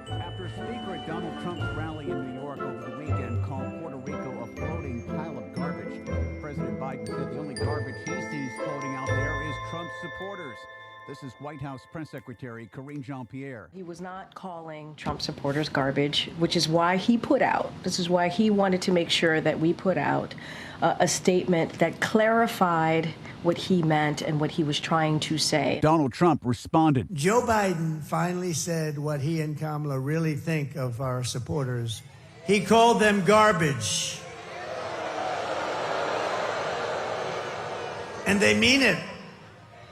After Speaker at Donald Trump's rally in New York over the weekend called Puerto Rico a floating pile of garbage, President Biden said the only garbage he sees floating out there is Trump's supporters. This is White House Press Secretary Karine Jean-Pierre. He was not calling Trump supporters garbage, which is why he wanted to make sure that we put out a statement that clarified what he meant and what he was trying to say. Donald Trump responded. Joe Biden finally said what he and Kamala really think of our supporters. He called them garbage. And they mean it.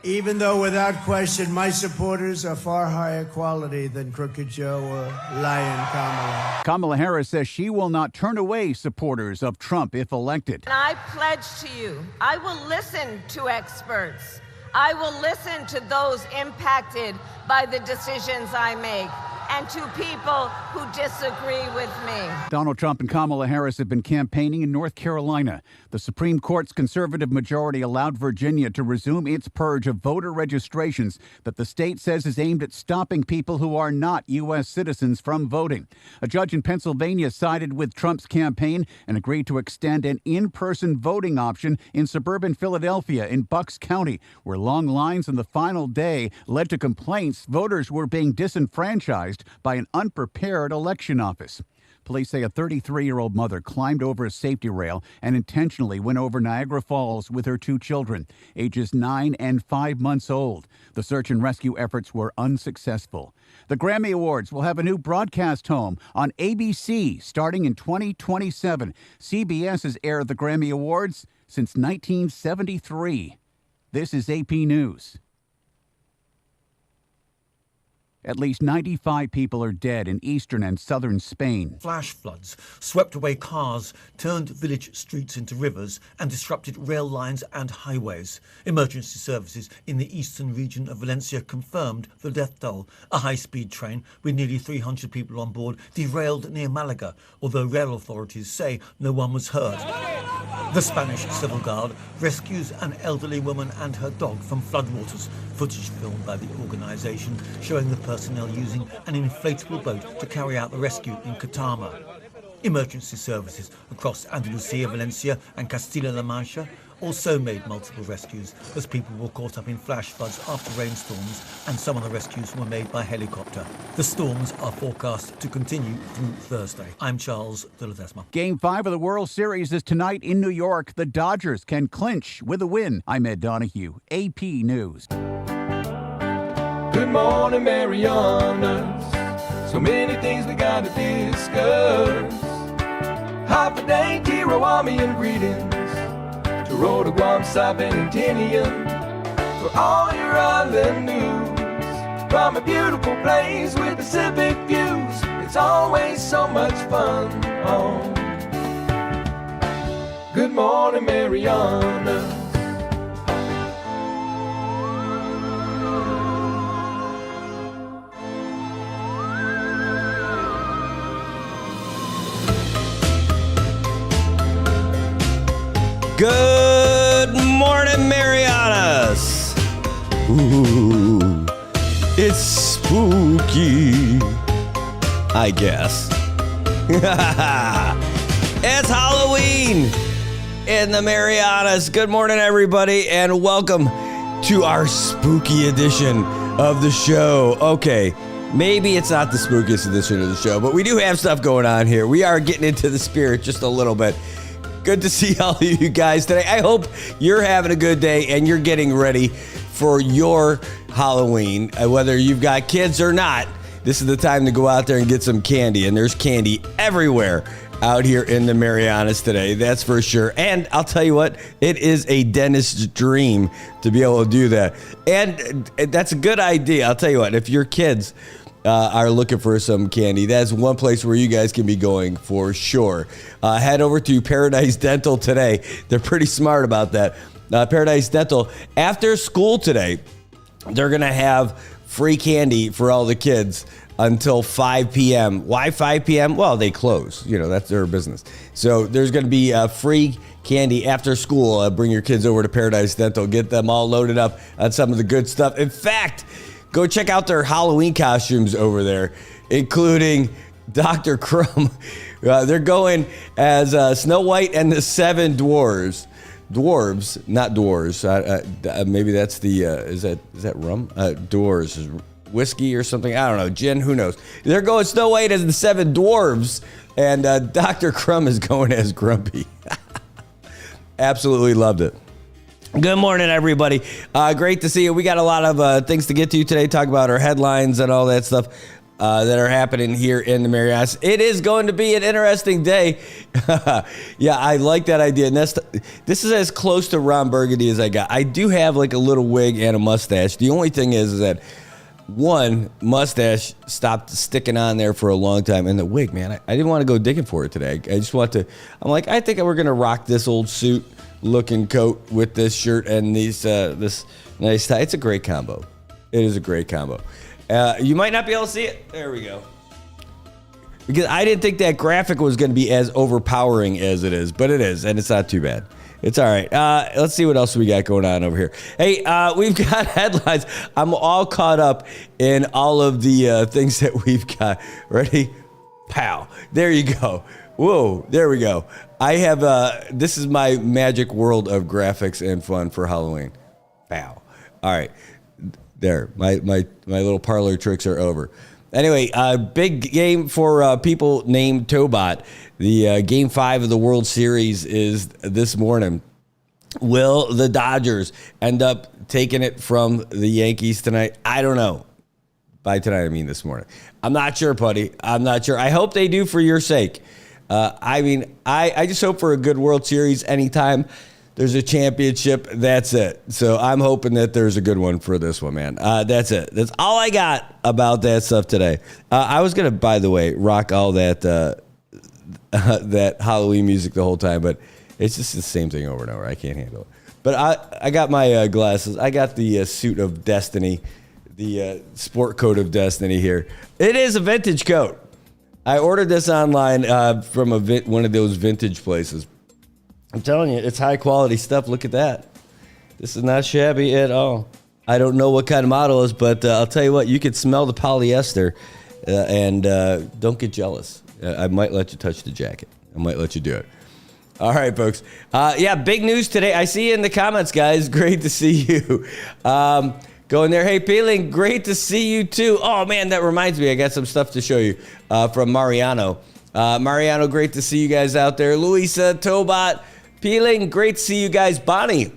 Even though, without question, my supporters are far higher quality than Crooked Joe or Lion Kamala. Kamala Harris says she will not turn away supporters of Trump if elected. And I pledge to you, I will listen to experts. I will listen to those impacted by the decisions I make, and to people who disagree with me. Donald Trump and Kamala Harris have been campaigning in North Carolina. The Supreme Court's conservative majority allowed Virginia to resume its purge of voter registrations that the state says is aimed at stopping people who are not U.S. citizens from voting. A judge in Pennsylvania sided with Trump's campaign and agreed to extend an in-person voting option in suburban Philadelphia in Bucks County, where long lines on the final day led to complaints voters were being disenfranchised by an unprepared election office. Police say a 33-year-old mother climbed over a safety rail and intentionally went over Niagara Falls with her two children, ages 9 and 5 months old. The search and rescue efforts were unsuccessful. The Grammy Awards will have a new broadcast home on ABC starting in 2027. CBS has aired the Grammy Awards since 1973. This is AP News. At least 95 people are dead in eastern and southern Spain. Flash floods swept away cars, turned village streets into rivers, and disrupted rail lines and highways. Emergency services in the eastern region of Valencia confirmed the death toll. A high-speed train with nearly 300 people on board derailed near Malaga, although rail authorities say no one was hurt. The Spanish Civil Guard rescues an elderly woman and her dog from floodwaters. Footage filmed by the organisation showing the personnel using an inflatable boat to carry out the rescue in Catama. Emergency services across Andalusia, Valencia and Castilla-La Mancha also made multiple rescues as people were caught up in flash floods after rainstorms, and some of the rescues were made by helicopter. The storms are forecast to continue through Thursday. I'm Charles de Ledesma. Game 5 of the World Series is tonight in New York. The Dodgers can clinch with a win. I'm Ed Donahue, AP News. Good morning, Marianas. So many things we gotta discuss. Happy day, Tirawamian greetings. To Rhoda, Guam, Saipan, and Tinian. For all your island news. From a beautiful place with Pacific views. It's always so much fun. Oh. Good morning, Marianas. Good morning, Marianas. Ooh, it's spooky, I guess. It's Halloween in the Marianas. Good morning, everybody, and welcome to our spooky edition of the show. Okay, maybe it's not the spookiest edition of the show, but we do have stuff going on here. We are getting into the spirit just a little bit. Good to see all of you guys today. I hope you're having a good day and you're getting ready for your Halloween. Whether you've got kids or not, this is the time to go out there and get some candy. And there's candy everywhere out here in the Marianas today, that's for sure. And I'll tell you what, it is a dentist's dream to be able to do that. And that's a good idea. I'll tell you what, if your kids are looking for some candy, that's one place where you guys can be going for sure. Head over to Paradise Dental today. They're pretty smart about that. Paradise Dental, after school today, they're going to have free candy for all the kids until 5 p.m. Why 5 p.m.? Well, they close. That's their business. So there's going to be free candy after school. Bring your kids over to Paradise Dental. Get them all loaded up on some of the good stuff. In fact, go check out their Halloween costumes over there, including Dr. Crumb. They're going as Snow White and the Seven Dwarves. Dwarves, not dwarves. Maybe that's the, is that rum? Dwarves, whiskey or something. I don't know. Gin, who knows? They're going Snow White as the Seven Dwarves, and Dr. Crumb is going as Grumpy. Absolutely loved it. Good morning, everybody. Great to see you. We got a lot of things to get to today. Talk about our headlines and all that stuff that are happening here in the Marianas. It is going to be an interesting day. Yeah, I like that idea. And this is as close to Ron Burgundy as I got. I do have like a little wig and a mustache. The only thing is that one mustache stopped sticking on there for a long time, and the wig, man, I didn't want to go digging for it today. I just want to. I'm like, I think we're gonna rock this old suit looking coat with this shirt and this nice tie. It's a great combo. It is a great combo. You might not be able to see it. There we go. Because I didn't think that graphic was going to be as overpowering as it is, but it is, and it's not too bad. It's all right. Let's see what else we got going on over here. Hey, we've got headlines. I'm all caught up in all of the things that we've got. Ready? Pow. There you go. Whoa, there we go. I have, this is my magic world of graphics and fun for Halloween. Pow. All right. There, my little parlor tricks are over. Anyway, big game for people named Tobot. The Game 5 of the World Series is this morning. Will the Dodgers end up taking it from the Yankees tonight? I don't know. By tonight, I mean this morning. I'm not sure, buddy. I'm not sure. I hope they do for your sake. I just hope for a good World Series anytime there's a championship. That's it. So I'm hoping that there's a good one for this one, man. That's it. That's all I got about that stuff today. I was going to, by the way, rock all that that Halloween music the whole time, but it's just the same thing over and over. I can't handle it. But I got my glasses. I got the suit of destiny, the sport coat of destiny here. It is a vintage coat. I ordered this online from one of those vintage places. I'm telling you, it's high quality stuff. Look at that. This is not shabby at all. I don't know what kind of model it is, but I'll tell you what, you can smell the polyester and don't get jealous. I might let you touch the jacket. I might let you do it. All right, folks. Yeah, big news today. I see you in the comments, guys. Great to see you. Going there. Hey, Peeling, great to see you too. Oh, man, that reminds me. I got some stuff to show you from Mariano. Mariano, great to see you guys out there. Luisa, Tobot, Peeling, great to see you guys. Bonnie.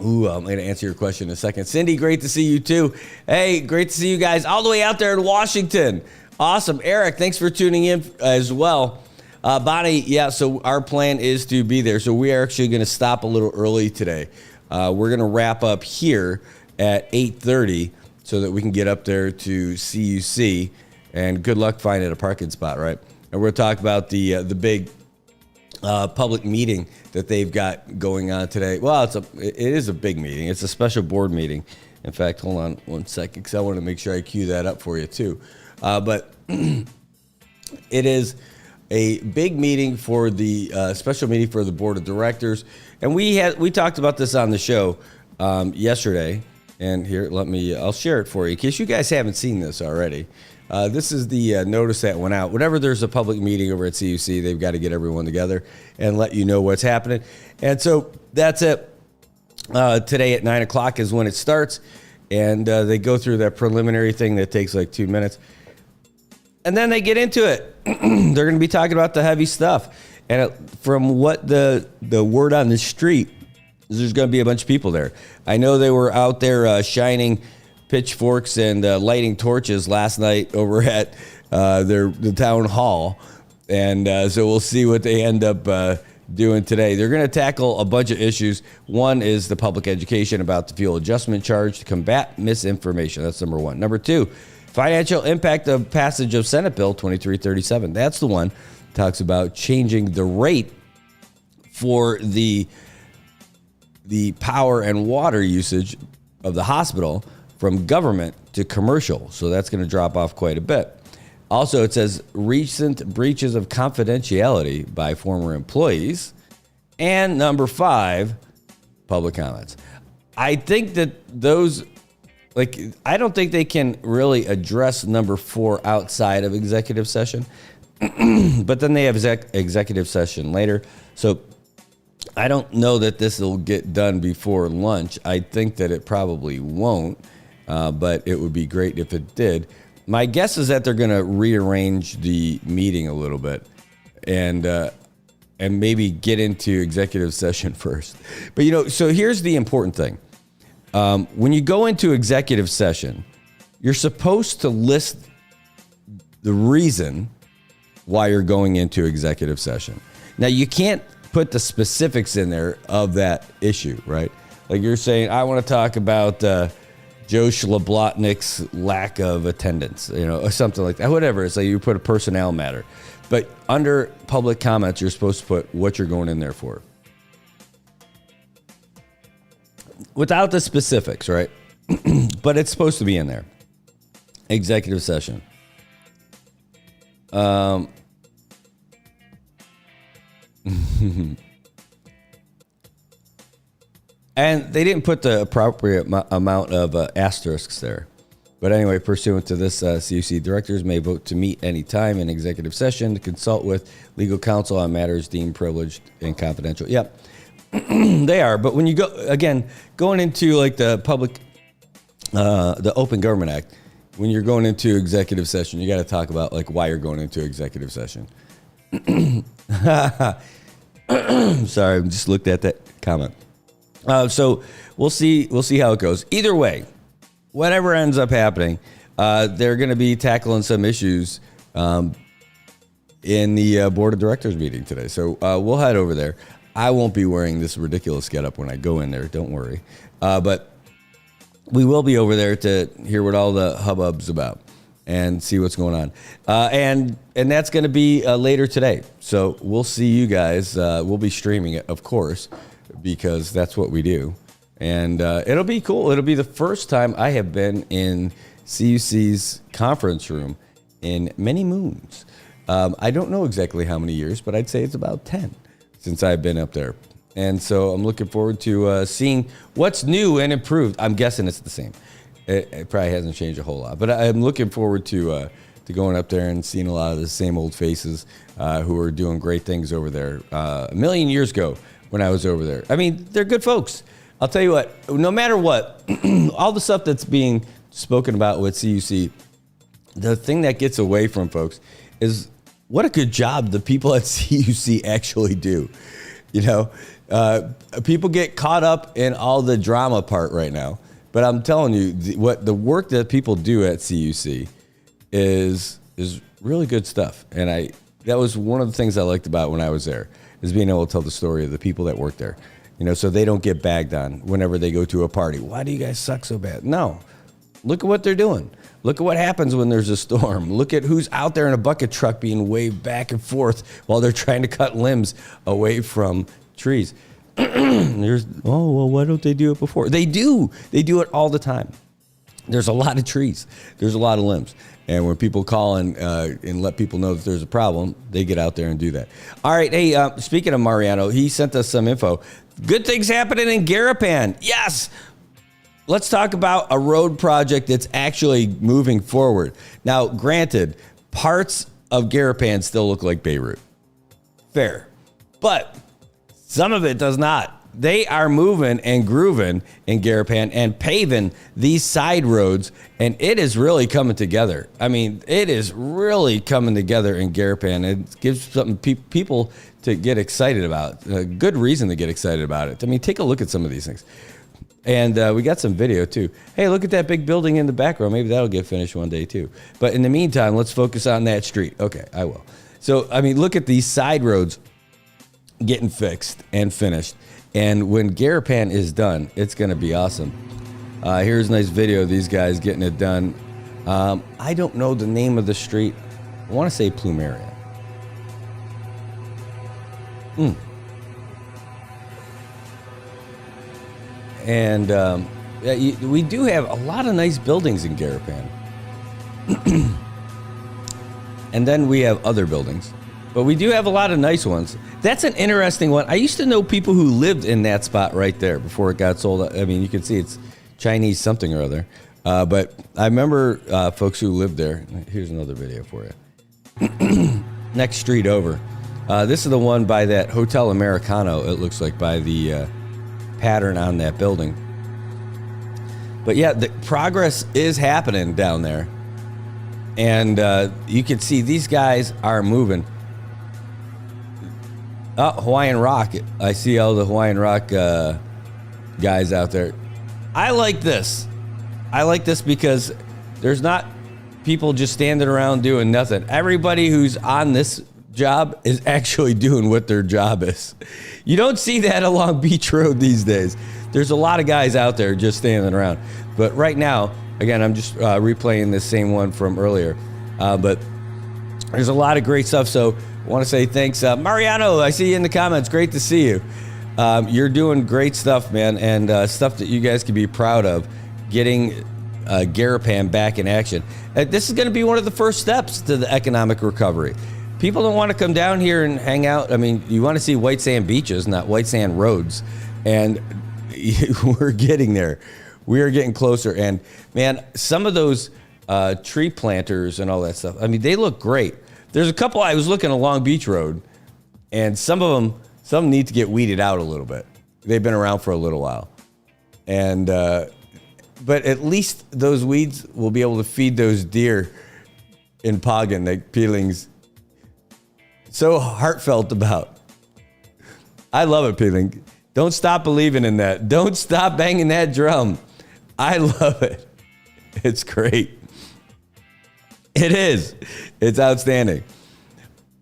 Ooh, I'm going to answer your question in a second. Cindy, great to see you too. Hey, great to see you guys all the way out there in Washington. Awesome. Eric, thanks for tuning in as well. Bonnie, yeah, so our plan is to be there. So we are actually going to stop a little early today. We're going to wrap up here at 8:30 so that we can get up there to CUC. And good luck finding a parking spot, right? And we're going to talk about the big public meeting that they've got going on today. Well, it is a big meeting. It's a special board meeting. In fact, hold on one second because I want to make sure I cue that up for you too. But it is a big meeting for the special meeting for the board of directors. And we talked about this on the show yesterday. And here, I'll share it for you in case you guys haven't seen this already. This is the notice that went out. Whenever there's a public meeting over at CUC, they've got to get everyone together and let you know what's happening. And so that's it. Today at 9 o'clock is when it starts. and they go through that preliminary thing that takes like 2 minutes. And then they get into it. They're going to be talking about the heavy stuff. And from what the word on the street is, there's going to be a bunch of people there. I know they were out there shining pitchforks and lighting torches last night over at the town hall. And so we'll see what they end up doing today. They're going to tackle a bunch of issues. One is the public education about the fuel adjustment charge to combat misinformation. That's number one. Number two, financial impact of passage of Senate Bill 2337. That's the one that talks about changing the rate for the power and water usage of the hospital from government to commercial. So that's going to drop off quite a bit. Also, it says recent breaches of confidentiality by former employees. And number 5, public comments. I think that those, I don't think they can really address number 4 outside of executive session. But then they have executive session later. So I don't know that this will get done before lunch. I think that it probably won't, but it would be great if it did. My guess is that they're going to rearrange the meeting a little bit and maybe get into executive session first. But, so here's the important thing. When you go into executive session, you're supposed to list the reason why you're going into executive session. Now, you can't put the specifics in there of that issue, right? Like you're saying, I want to talk about Joe Schlablotnick's lack of attendance, or something like that. Whatever. It's like you put a personnel matter. But under public comments, you're supposed to put what you're going in there for. Without the specifics, right? But it's supposed to be in there. Executive session. And they didn't put the appropriate amount of asterisks there. But anyway, pursuant to this, CUC directors may vote to meet any time in executive session to consult with legal counsel on matters deemed privileged and confidential. Yep, they are. But when you go, again, going into like the public, the Open Government Act, when you're going into executive session, you got to talk about like why you're going into executive session. Sorry, I just looked at that comment. So we'll see how it goes. Either way, whatever ends up happening, they're going to be tackling some issues in the board of directors meeting today. So we'll head over there. I won't be wearing this ridiculous getup when I go in there. Don't worry. But we will be over there to hear what all the hubbub's about and see what's going on. And that's going to be later today. So we'll see you guys. We'll be streaming it, of course, because that's what we do. And it'll be cool. It'll be the first time I have been in CUC's conference room in many moons. I don't know exactly how many years, but I'd say it's about 10 since I've been up there. And so I'm looking forward to seeing what's new and improved. I'm guessing it's the same. It probably hasn't changed a whole lot. But I'm looking forward to going up there and seeing a lot of the same old faces who are doing great things over there. A million years ago when I was over there. I mean, they're good folks. I'll tell you what, no matter what, all the stuff that's being spoken about with CUC, the thing that gets away from folks is what a good job the people at CUC actually do. People get caught up in all the drama part right now. But I'm telling you, the work that people do at CUC is really good stuff. And that was one of the things I liked about when I was there, is being able to tell the story of the people that work there. So they don't get bagged on whenever they go to a party. Why do you guys suck so bad? No. Look at what they're doing. Look at what happens when there's a storm. Look at who's out there in a bucket truck being waved back and forth while they're trying to cut limbs away from trees. Why don't they do it before? They do. They do it all the time. There's a lot of trees. There's a lot of limbs. And when people call and let people know that there's a problem, they get out there and do that. All right. Hey, speaking of Mariano, he sent us some info. Good things happening in Garapan. Yes. Let's talk about a road project that's actually moving forward. Now, granted, parts of Garapan still look like Beirut. Fair. But some of it does not. they are moving and grooving in Garapan and paving these side roads, and it is really coming together. I mean, it is really coming together in Garapan. It gives something people to get excited about. A good reason to get excited about it. I mean, take a look at some of these things. And we got some video, too. Hey, look at that big building in the background. Maybe that'll get finished one day, too. But in the meantime, let's focus on that street. Okay, I will. So, I mean, look at these side roads getting fixed and finished. And when Garapan is done, it's going to be awesome. Here's a nice video of these guys getting it done. I don't know the name of the street. I want to say Plumeria. And we do have a lot of nice buildings in Garapan. And then we have other buildings. But we do have a lot of nice ones. That's an interesting one. I used to know people who lived in that spot right there before it got sold. I mean, you can see it's Chinese something or other. But I remember folks who lived there. Here's another video for you. Next street over. This is the one by that Hotel Americano, it looks like, by the pattern on that building. But yeah, the progress is happening down there. And you can see these guys are moving. Oh, Hawaiian Rock. I see all the Hawaiian Rock guys out there. I like this. I like this because there's not people just standing around doing nothing. Everybody who's on this job is actually doing what their job is. You don't see that along Beach Road these days. There's a lot of guys out there just standing around. But right now, again, I'm just replaying the same one from earlier. But there's a lot of great stuff. So I want to say thanks. Mariano, I see you in the comments. Great to see you. You're doing great stuff, man, and stuff that you guys can be proud of, getting Garapan back in action. This is going to be one of the first steps to the economic recovery. People don't want to come down here and hang out. I mean, you want to see white sand beaches, not white sand roads. And we're getting there. We are getting closer. And, man, some of those tree planters and all that stuff, I mean, they look great. There's a couple I was looking along Beach Road, and some need to get weeded out a little bit. They've been around for a little while. And but at least those weeds will be able to feed those deer in Pagan that Peeling's so heartfelt about. I love it, Peeling. Don't stop believing in that. Don't stop banging that drum. I love it. It's great. It is. It's outstanding.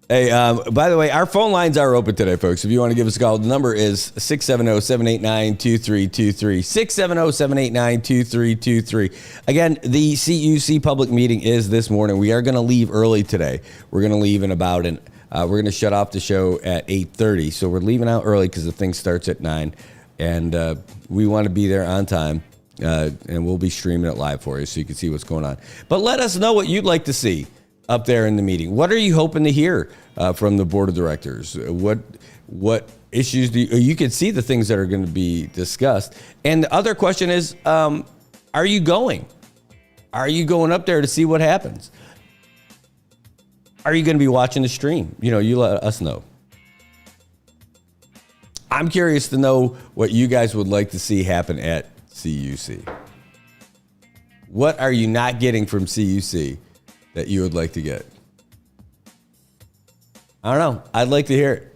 Hey, by the way, our phone lines are open today, folks. If you want to give us a call, the number is 670-789-2323. 670-789-2323. Again, the CUC public meeting is this morning. We are going to leave early today. We're going to leave in about we're going to shut off the show at 8:30. So we're leaving out early because the thing starts at 9. And we want to be there on time. And we'll be streaming it live for you so you can see what's going on. But let us know what you'd like to see up there in the meeting. What are you hoping to hear from the board of directors? What issues do you can see the things that are going to be discussed. And the other question is, are you going? Are you going up there to see what happens? Are you going to be watching the stream? You let us know. I'm curious to know what you guys would like to see happen at CUC. What are you not getting from CUC that you would like to get? I don't know. I'd like to hear it.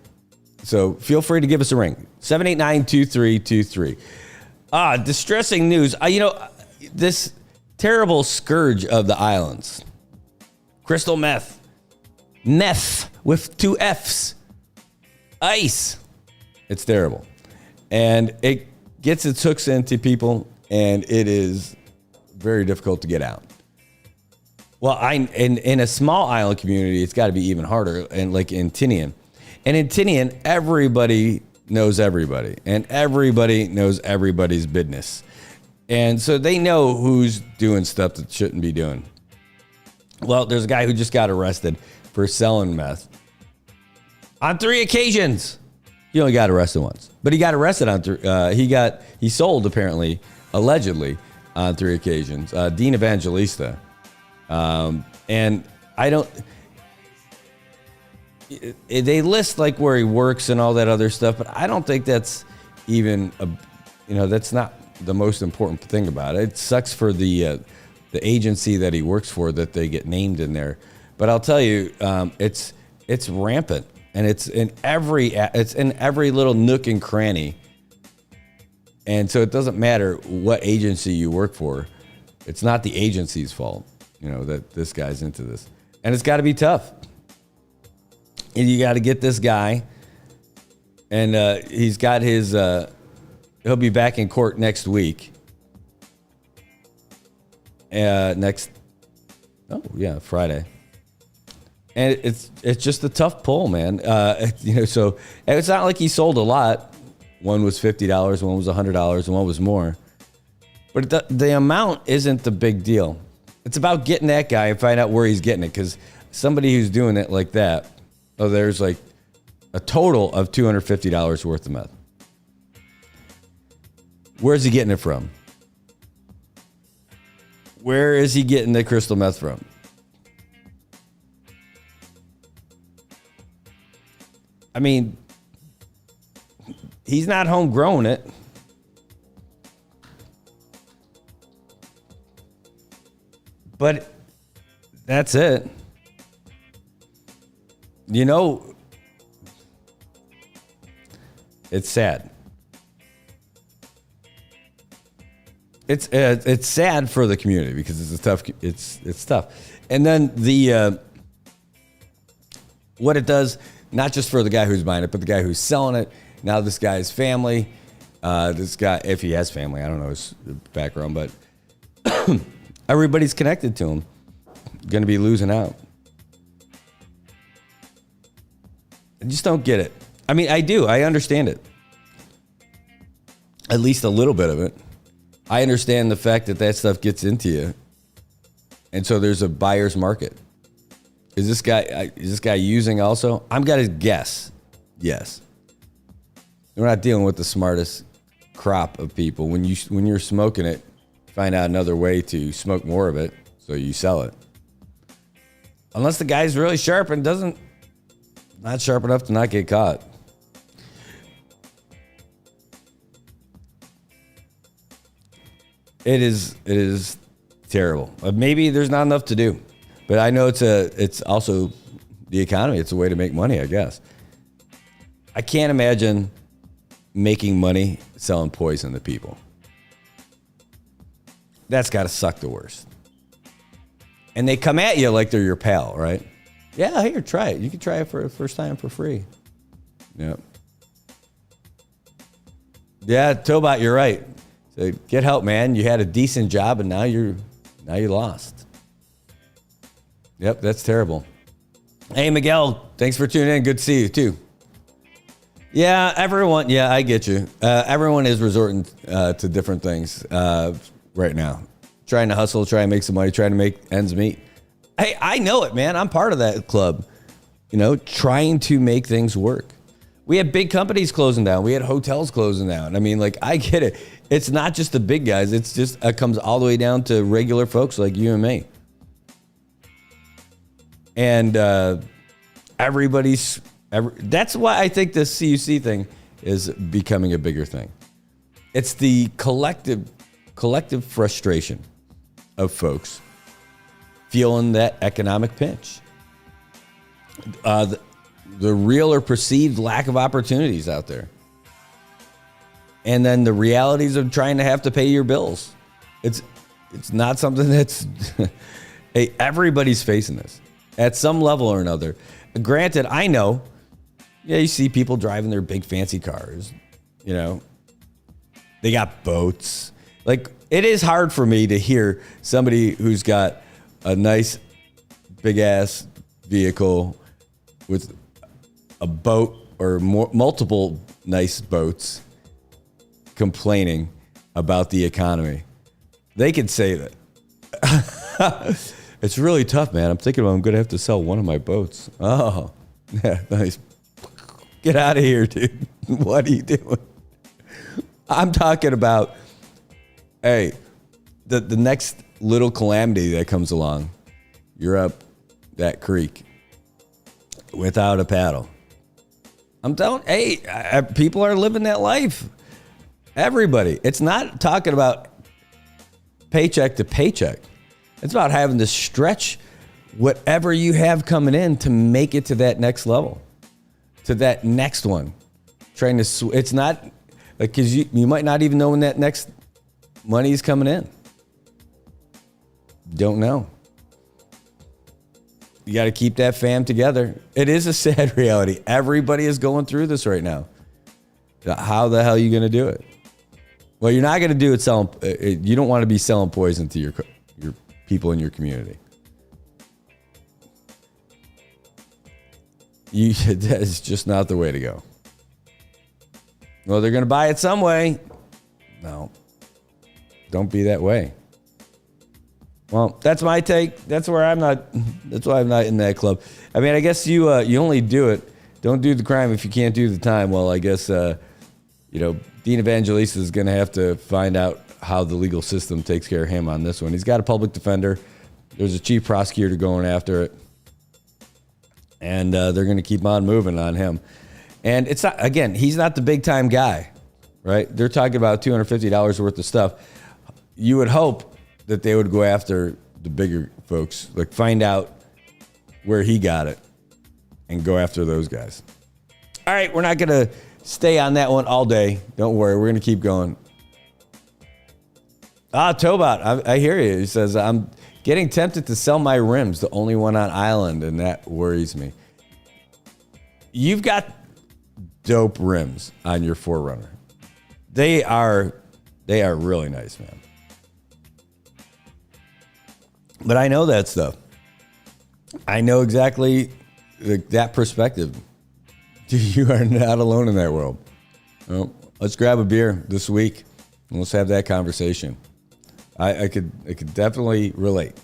So feel free to give us a ring. 789-2323. Distressing news. This terrible scourge of the islands. Crystal meth. Meth with 2 F's. Ice. It's terrible. And it gets its hooks into people, and it is very difficult to get out. Well, in a small island community, it's got to be even harder, and like in Tinian. And in Tinian, everybody knows everybody, and everybody knows everybody's business. And so they know who's doing stuff that shouldn't be doing. Well, there's a guy who just got arrested for selling meth on 3 occasions. He only got arrested once, but he got arrested on he sold apparently, allegedly, on 3 occasions. Dean Evangelista, and I don't. They list like where he works and all that other stuff, but I don't think that's even that's not the most important thing about it. It sucks for the agency that he works for that they get named in there. But I'll tell you, it's rampant, and it's in every little nook and cranny. And so it doesn't matter what agency you work for. It's not the agency's fault, that this guy's into this. And it's got to be tough. And you got to get this guy. And he's got his, he'll be back in court next week. Friday. And it's just a tough pull, man. So it's not like he sold a lot. One was $50, one was $100, and one was more. But the amount isn't the big deal. It's about getting that guy and find out where he's getting it. Because somebody who's doing it like that, there's like a total of $250 worth of meth. Where's he getting it from? Where is he getting the crystal meth from? I mean, he's not homegrown it. But that's it. It's sad. It's sad for the community because it's tough. And then what it does, not just for the guy who's buying it, but the guy who's selling it. Now this guy's family, this guy, if he has family, I don't know his background, but everybody's connected to him. Going to be losing out. I just don't get it. I mean, I do. I understand it. At least a little bit of it. I understand the fact that stuff gets into you. And so there's a buyer's market. Is this guy using also? I'm going to guess. Yes. We're not dealing with the smartest crop of people. When you're smoking it, find out another way to smoke more of it, so you sell it. Unless the guy's really sharp and not sharp enough to not get caught. It is terrible. Maybe there's not enough to do, but I know it's also the economy. It's a way to make money, I guess. I can't imagine making money selling poison to people. That's got to suck the worst. And they come at you like they're your pal, right? Yeah, here, try it. You can try it for the first time for free. Yep. Yeah, Tobot, you're right. So get help, man. You had a decent job, and now you lost. Yep, that's terrible. Hey, Miguel, thanks for tuning in. Good to see you, too. Yeah, everyone. Yeah, I get you. Everyone is resorting to different things right now. Trying to hustle, trying to make some money, trying to make ends meet. Hey, I know it, man. I'm part of that club. Trying to make things work. We had big companies closing down. We had hotels closing down. I mean, I get it. It's not just the big guys. It's just it comes all the way down to regular folks like you and me. And that's why I think this CUC thing is becoming a bigger thing. It's the collective frustration of folks feeling that economic pinch. The real or perceived lack of opportunities out there. And then the realities of trying to have to pay your bills. It's not something that's... Hey, everybody's facing this at some level or another. Granted, I know, you see people driving their big fancy cars. They got boats. It is hard for me to hear somebody who's got a nice big ass vehicle with a boat or multiple nice boats complaining about the economy. They could say that. It's really tough, man. I'm thinking I'm going to have to sell one of my boats. Oh, yeah, nice. Get out of here, dude. What are you doing? I'm talking about, hey, the next little calamity that comes along, you're up that creek without a paddle. I'm telling, hey, people are living that life. Everybody. It's not talking about paycheck to paycheck. It's about having to stretch whatever you have coming in to make it to that next level, to that next one. Trying to, it's not like, because you might not even know when that next money is coming in. Don't know. You got to keep that fam together. It is a sad reality. Everybody is going through this right now. How the hell are you going to do it? Well, you're not going to do it selling. You don't want to be selling poison to your people in your community. That is just not the way to go. Well, they're going to buy it some way. No, don't be that way. Well, that's my take. That's why I'm not in that club. I mean, I guess you only do it. Don't do the crime if you can't do the time. Well, I guess Dean Evangelista is going to have to find out how the legal system takes care of him on this one. He's got a public defender. There's a chief prosecutor going after it. And they're going to keep on moving on him. And it's not, again, he's not the big time guy, right? They're talking about $250 worth of stuff. You would hope that they would go after the bigger folks, like find out where he got it and go after those guys. All right, we're not going to stay on that one all day. Don't worry, we're going to keep going. Tobot, I hear you. He says, I'm getting tempted to sell my rims, the only one on island, and that worries me. You've got dope rims on your 4Runner. They are really nice, man. But I know that stuff. I know exactly that perspective. You are not alone in that world. Well, let's grab a beer this week and let's have that conversation. I could definitely relate.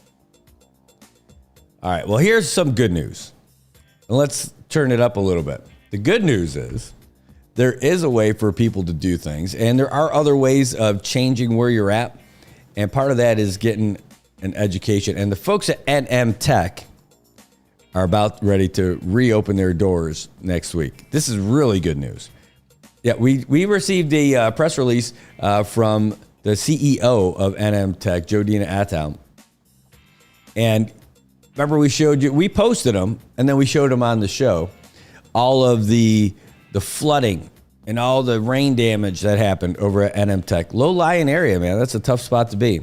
All right, well, here's some good news. And let's turn it up a little bit. The good news is there is a way for people to do things, and there are other ways of changing where you're at. And part of that is getting an education. And the folks at NM Tech are about ready to reopen their doors next week. This is really good news. Yeah, we received a press release from the CEO of NM Tech, Jodina Attow. And remember we posted them, and then we showed them on the show, all of the flooding and all the rain damage that happened over at NM Tech. Low-lying area, man. That's a tough spot to be.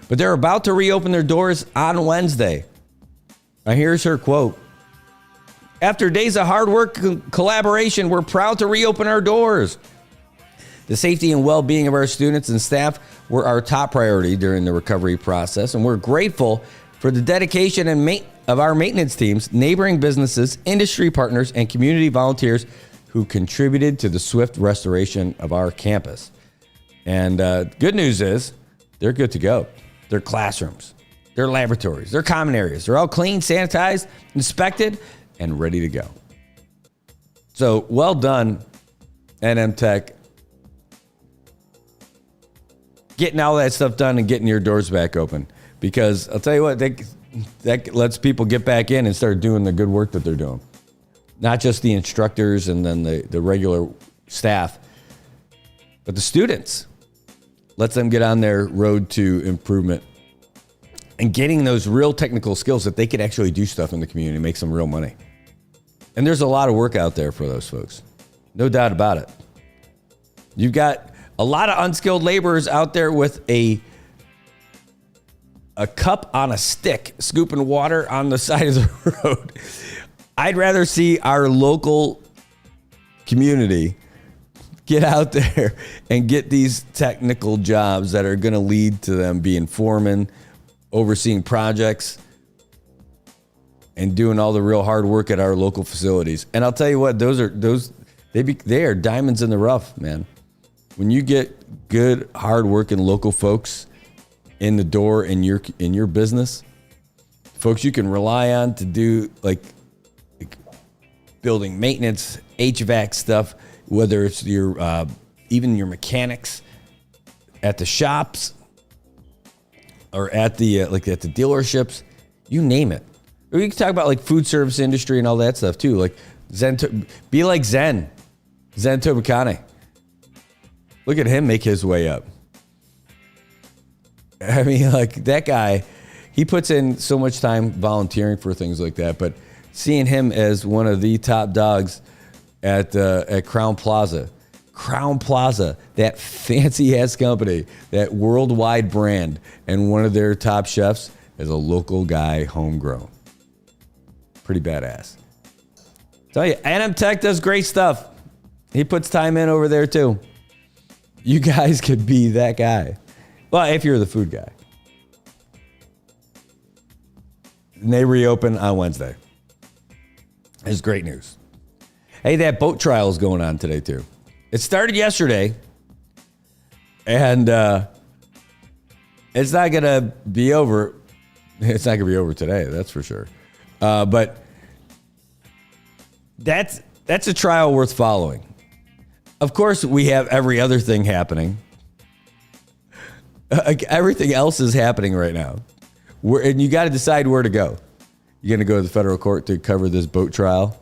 But they're about to reopen their doors on Wednesday. Now, here's her quote. After days of hard work and collaboration, we're proud to reopen our doors. The safety and well-being of our students and staff were our top priority during the recovery process, and we're grateful for the dedication of our maintenance teams, neighboring businesses, industry partners, and community volunteers who contributed to the swift restoration of our campus. And good news is they're good to go. Their classrooms, their laboratories, their common areas, they're all clean, sanitized, inspected, and ready to go. So well done, NM Tech. Getting all that stuff done and getting your doors back open. Because I'll tell you what, that lets people get back in and start doing the good work that they're doing. Not just the instructors and then the regular staff, but the students. Lets them get on their road to improvement and getting those real technical skills that they could actually do stuff in the community and make some real money. And there's a lot of work out there for those folks. No doubt about it. You've got a lot of unskilled laborers out there with a cup on a stick, scooping water on the side of the road. I'd rather see our local community get out there and get these technical jobs that are going to lead to them being foreman, overseeing projects, and doing all the real hard work at our local facilities. And I'll tell you what, they are diamonds in the rough, man. When you get good, hard-working local folks in the door in your business, folks you can rely on to do like building maintenance, HVAC stuff, whether it's your even your mechanics at the shops or at the at the dealerships, you name it. We can talk about like food service industry and all that stuff too. Like be like Zen Tobacane. Look at him make his way up. I mean, like, that guy, he puts in so much time volunteering for things like that, but seeing him as one of the top dogs at Crown Plaza, that fancy-ass company, that worldwide brand, and one of their top chefs is a local guy, homegrown. Pretty badass. Tell you, Adam Tech does great stuff. He puts time in over there, too. You guys could be that guy. Well, if you're the food guy. And they reopen on Wednesday. It's great news. Hey, that boat trial is going on today, too. It started yesterday. And it's not going to be over. It's not going to be over today, that's for sure. But that's a trial worth following. Of course, we have every other thing happening. Everything else is happening right now. And you got to decide where to go. You're going to go to the federal court to cover this boat trial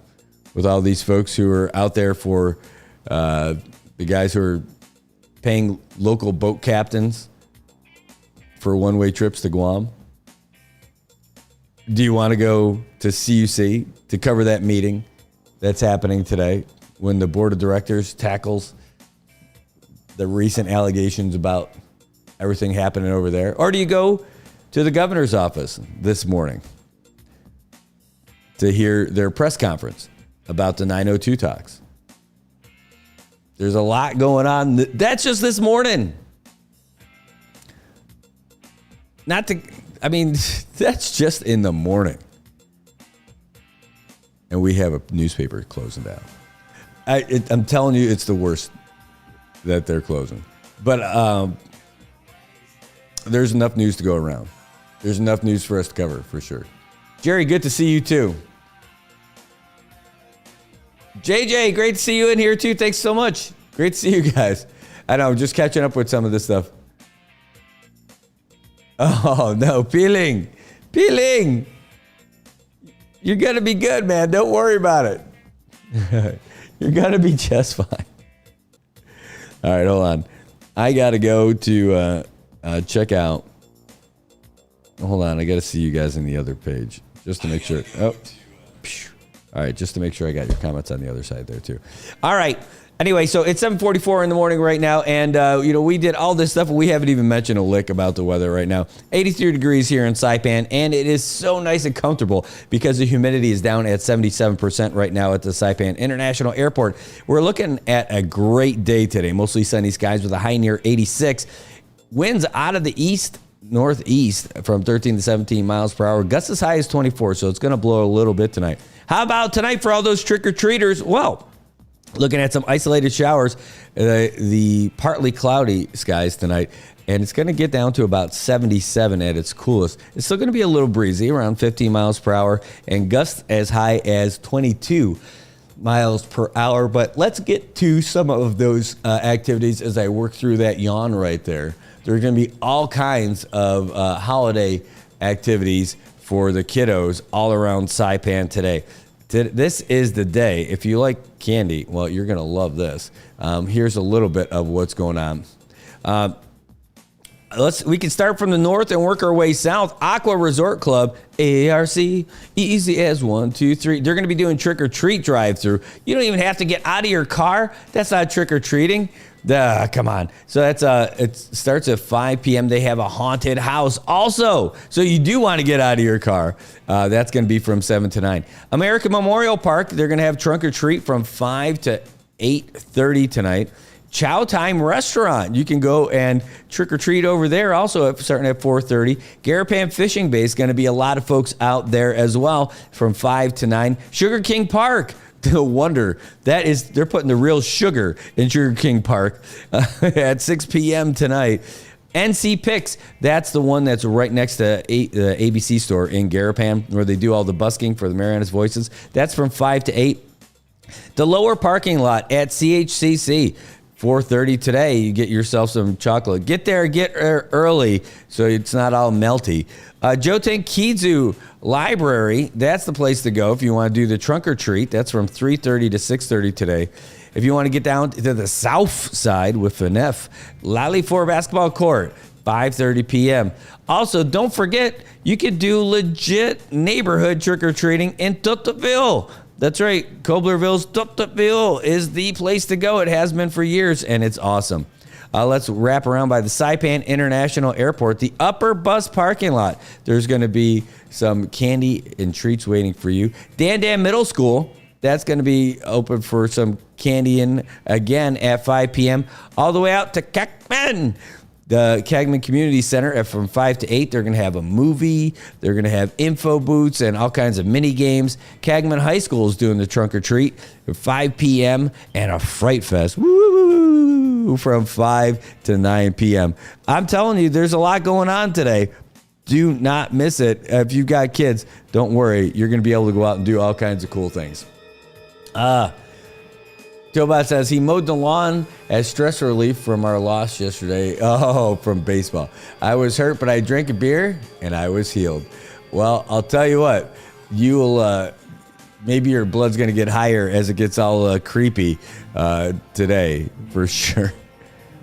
with all these folks who are out there for the guys who are paying local boat captains for one-way trips to Guam. Do you want to go to CUC to cover that meeting that's happening today when the board of directors tackles the recent allegations about everything happening over there? Or do you go to the governor's office this morning to hear their press conference about the 902 talks? There's a lot going on. That's just this morning. That's just in the morning. And we have a newspaper closing down. I'm telling you, it's the worst that they're closing. But there's enough news to go around. There's enough news for us to cover, for sure. Jerry, good to see you, too. JJ, great to see you in here, too. Thanks so much. Great to see you guys. I know, I'm just catching up with some of this stuff. Oh, no, peeling. You're going to be good, man. Don't worry about it. You're going to be just fine. All right, hold on. I got to go to check out. Hold on. I got to see you guys on the other page just to make sure. Oh, all right. Just to make sure I got your comments on the other side there, too. All right. Anyway, so it's 7:44 in the morning right now, and we did all this stuff, and we haven't even mentioned a lick about the weather right now. 83 degrees here in Saipan, and it is so nice and comfortable because the humidity is down at 77% right now at the Saipan International Airport. We're looking at a great day today, mostly sunny skies with a high near 86. Winds out of the northeast from 13 to 17 miles per hour. Gusts as high as 24, so it's going to blow a little bit tonight. How about tonight for all those trick-or-treaters? Well, looking at some isolated showers, the partly cloudy skies tonight, and it's going to get down to about 77 at its coolest. It's still going to be a little breezy, around 15 miles per hour, and gusts as high as 22 miles per hour. But let's get to some of those activities as I work through that yawn right there. There are going to be all kinds of holiday activities for the kiddos all around Saipan today. This is the day. If you like candy, well, you're going to love this. Here's a little bit of what's going on. We can start from the north and work our way south. Aqua Resort Club, ARC, easy as 1, 2, 3. They're going to be doing trick-or-treat drive-through. You don't even have to get out of your car. That's not trick-or-treating. Come on. So it starts at 5 p.m. They have a haunted house also. So you do want to get out of your car. That's going to be from 7 to 9. American Memorial Park, they're going to have trunk or treat from 5 to 8:30 tonight. Chow Time Restaurant, you can go and trick or treat over there also starting at 4:30. Garapan Fishing Bay is going to be a lot of folks out there as well from 5 to 9. Sugar King Park. No wonder they're putting the real sugar in Sugar King Park at 6 p.m. tonight. NC Picks, that's the one that's right next to the ABC store in Garapan where they do all the busking for the Marianas Voices. That's from 5 to 8. The lower parking lot at CHCC 4:30 today, you get yourself some chocolate. Get there, early so it's not all melty. Joten Kizu Library, that's the place to go if you want to do the trunk or treat. That's from 3:30 to 6:30 today. If you want to get down to the south side with FNF, Lally 4 basketball court, 5:30 p.m. Also, don't forget, you can do legit neighborhood trick-or-treating in Tuttaville. That's right. Koblerville's Tuttaville is the place to go. It has been for years, and it's awesome. Let's wrap around by the Saipan International Airport, the upper bus parking lot. There's going to be some candy and treats waiting for you. Dan Dan Middle School, that's going to be open for some candy in again at 5 p.m. all the way out to Kakman. The Kagman Community Center from 5 to 8, they're going to have a movie. They're going to have info booths and all kinds of mini games. Kagman High School is doing the trunk or treat at 5 p.m. and a Fright Fest from 5 to 9 p.m. I'm telling you, there's a lot going on today. Do not miss it. If you've got kids, don't worry. You're going to be able to go out and do all kinds of cool things. Tobot says he mowed the lawn as stress relief from our loss yesterday. Oh, from baseball. I was hurt, but I drank a beer and I was healed. Well, I'll tell you what, you'll maybe your blood's going to get higher as it gets all creepy today for sure.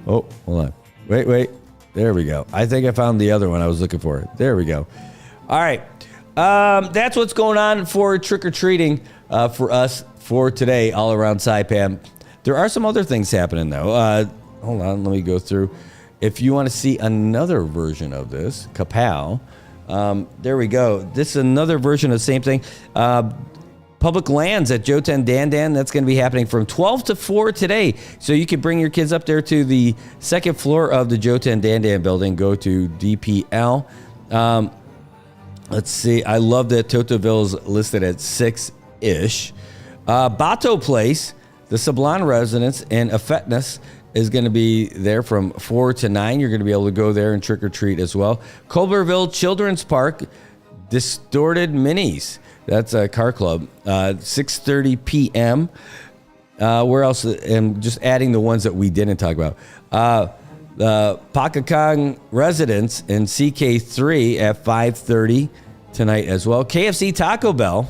Oh, hold on. Wait. There we go. I think I found the other one I was looking for. There we go. All right. That's what's going on for trick-or-treating for us for today all around Saipan. There are some other things happening, though. Hold on. Let me go through. If you want to see another version of this, Kapow, there we go. This is another version of the same thing. Public lands at Joten Dandan. That's going to be happening from 12 to 4 today. So you can bring your kids up there to the second floor of the Joten Dandan building. Go to DPL. Let's see. I love that Totaville's listed at 6-ish. Bato Place, the Sablon residence in Afetness is going to be there from 4 to 9. You're going to be able to go there and trick or treat as well. Culberville Children's Park, Distorted Minis. That's a car club. 6:30 p.m. Where else? I'm just adding the ones that we didn't talk about. The Pakakang residence in CK3 at 5:30 tonight as well. KFC Taco Bell.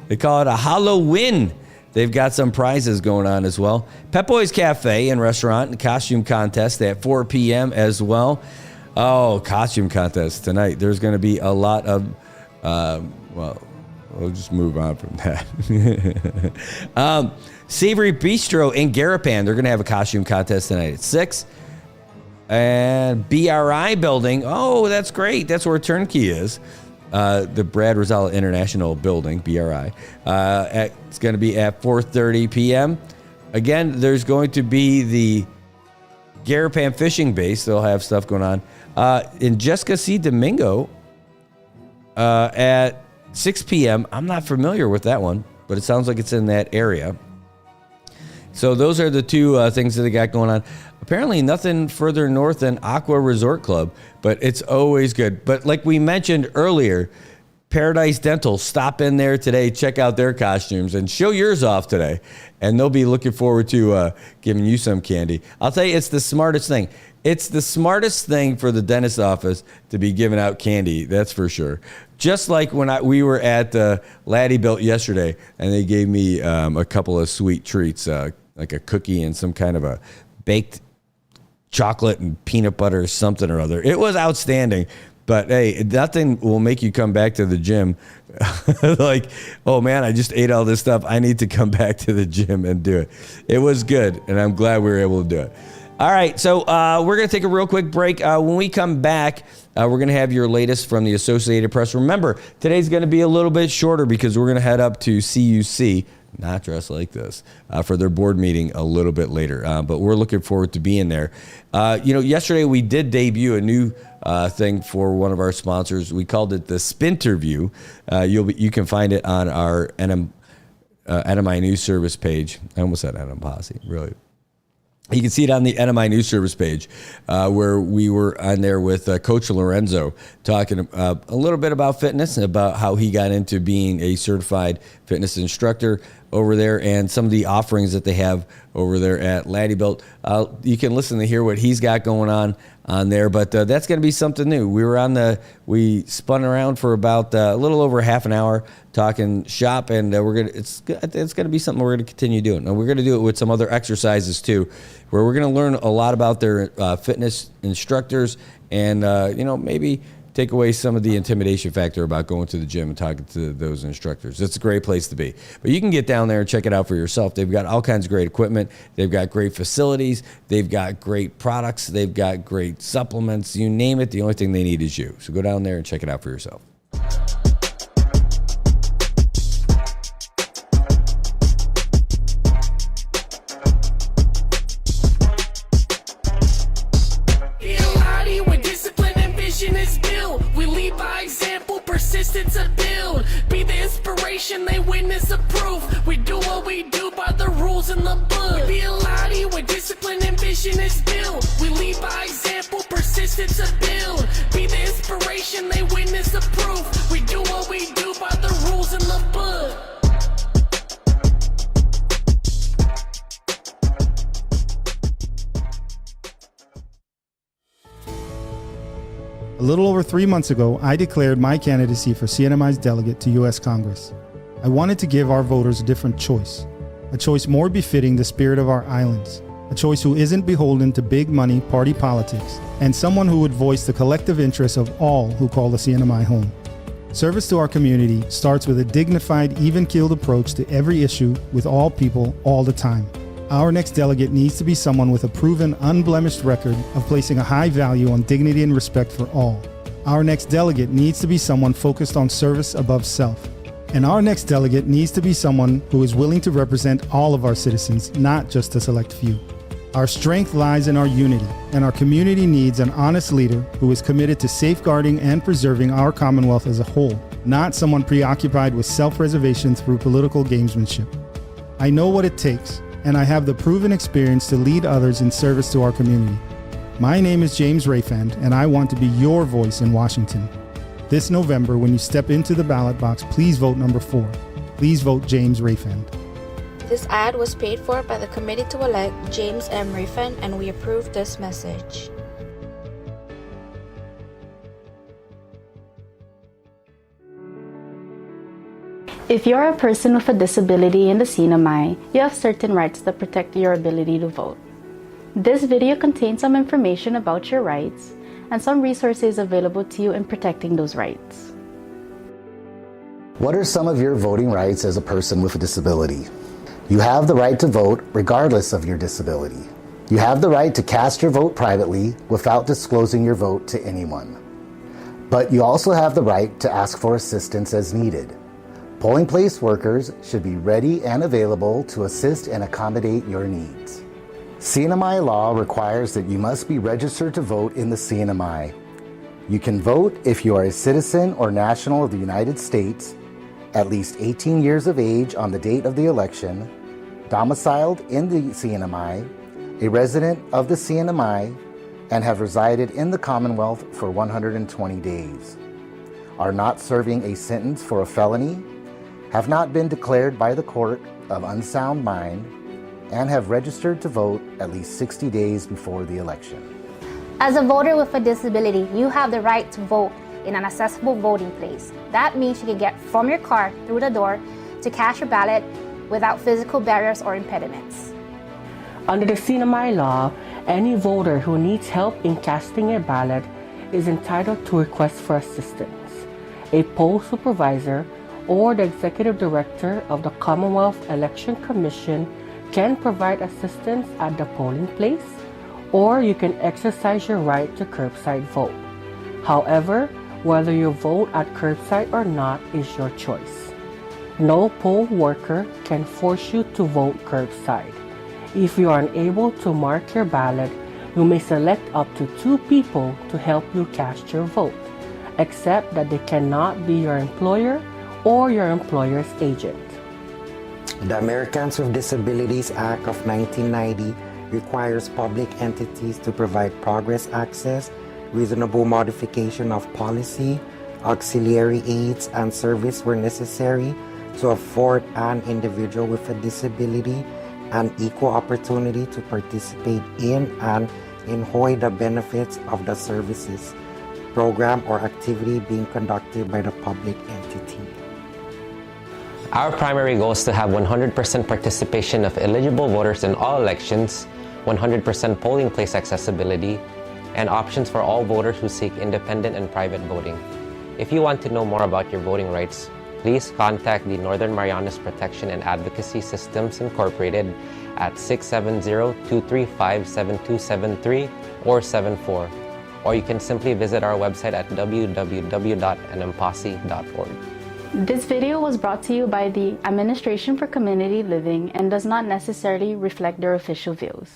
They call it a Halloween. They've got some prizes going on as well. Pep Boys Cafe and Restaurant and Costume Contest at 4 p.m. as well. Oh, costume contest tonight. There's going to be a lot of, we'll just move on from that. Savory Bistro in Garapan. They're going to have a costume contest tonight at 6. And BRI building. Oh, that's great. That's where Turnkey is. The Brad Rosella International Building, BRI. It's going to be at 4:30 p.m. Again, there's going to be the Garapan Fishing Base. They'll have stuff going on. In Jessica C. Domingo at 6 p.m. I'm not familiar with that one, but it sounds like it's in that area. So those are the two things that they got going on. Apparently nothing further north than Aqua Resort Club, but it's always good. But like we mentioned earlier, Paradise Dental, stop in there today, check out their costumes, and show yours off today. And they'll be looking forward to giving you some candy. I'll tell you, it's the smartest thing. It's the smartest thing for the dentist office to be giving out candy, that's for sure. Just like when we were at Laddie Built yesterday, and they gave me a couple of sweet treats, like a cookie and some kind of a baked chocolate and peanut butter or something or other. It was outstanding. But hey, nothing will make you come back to the gym like, oh man, I just ate all this stuff. I need to come back to the gym and do it. It was good, and I'm glad we were able to do it. All right, so we're going to take a real quick break. When we come back, we're going to have your latest from the Associated Press. Remember, today's going to be a little bit shorter because we're going to head up to CUC, not dressed like this, for their board meeting a little bit later. But we're looking forward to being there. Yesterday we did debut a new thing for one of our sponsors. We called it the Spinterview. You can find it on our NMI News Service page. I almost said NM Posse, really. You can see it on the NMI News Service page, where we were on there with Coach Lorenzo talking a little bit about fitness and about how he got into being a certified fitness instructor over there, and some of the offerings that they have over there at Laddie-Built. You can listen to hear what he's got going on there, but that's going to be something new. We spun around for about a little over half an hour talking shop, and it's going to be something we're going to continue doing. And we're going to do it with some other exercises too, where we're going to learn a lot about their fitness instructors, and maybe take away some of the intimidation factor about going to the gym and talking to those instructors. It's a great place to be. But you can get down there and check it out for yourself. They've got all kinds of great equipment. They've got great facilities. They've got great products. They've got great supplements. You name it, the only thing they need is you. So go down there and check it out for yourself. Persistence of build, be the inspiration they witness approve. We do what we do by the rules in the book. Be a Lottie where discipline and vision is built. We lead by example, persistence of build. Be the inspiration they witness approve. We do what we do by the rules in the book. A little over 3 months ago, I declared my candidacy for CNMI's delegate to U.S. Congress. I wanted to give our voters a different choice, a choice more befitting the spirit of our islands, a choice who isn't beholden to big money party politics, and someone who would voice the collective interests of all who call the CNMI home. Service to our community starts with a dignified, even-keeled approach to every issue with all people all the time. Our next delegate needs to be someone with a proven, unblemished record of placing a high value on dignity and respect for all. Our next delegate needs to be someone focused on service above self. And our next delegate needs to be someone who is willing to represent all of our citizens, not just a select few. Our strength lies in our unity, and our community needs an honest leader who is committed to safeguarding and preserving our Commonwealth as a whole, not someone preoccupied with self-preservation through political gamesmanship. I know what it takes, and I have the proven experience to lead others in service to our community. My name is James Rayfand, and I want to be your voice in Washington. This November, when you step into the ballot box, please vote number 4. Please vote James Rayfand. This ad was paid for by the committee to elect James M. Rayfand, and we approve this message. If you're a person with a disability in the CNMI, you have certain rights that protect your ability to vote. This video contains some information about your rights and some resources available to you in protecting those rights. What are some of your voting rights as a person with a disability? You have the right to vote regardless of your disability. You have the right to cast your vote privately without disclosing your vote to anyone. But you also have the right to ask for assistance as needed. Polling place workers should be ready and available to assist and accommodate your needs. CNMI law requires that you must be registered to vote in the CNMI. You can vote if you are a citizen or national of the United States, at least 18 years of age on the date of the election, domiciled in the CNMI, a resident of the CNMI, and have resided in the Commonwealth for 120 days, are not serving a sentence for a felony, have not been declared by the court of unsound mind, and have registered to vote at least 60 days before the election. As a voter with a disability, you have the right to vote in an accessible voting place. That means you can get from your car through the door to cast your ballot without physical barriers or impediments. Under the CNMI law, any voter who needs help in casting a ballot is entitled to request for assistance. A poll supervisor or the executive director of the Commonwealth Election Commission can provide assistance at the polling place, or you can exercise your right to curbside vote. However, whether you vote at curbside or not is your choice. No poll worker can force you to vote curbside. If you are unable to mark your ballot, you may select up to 2 people to help you cast your vote, except that they cannot be your employer or your employer's agent. The Americans with Disabilities Act of 1990 requires public entities to provide progress access, reasonable modification of policy, auxiliary aids, and service where necessary to afford an individual with a disability an equal opportunity to participate in and enjoy the benefits of the services, program, or activity being conducted by the public entity. Our primary goal is to have 100% participation of eligible voters in all elections, 100% polling place accessibility, and options for all voters who seek independent and private voting. If you want to know more about your voting rights, please contact the Northern Marianas Protection and Advocacy Systems Incorporated at 670-235-7273 or 74, or you can simply visit our website at www.nmpasi.org. This video was brought to you by the Administration for Community Living and does not necessarily reflect their official views.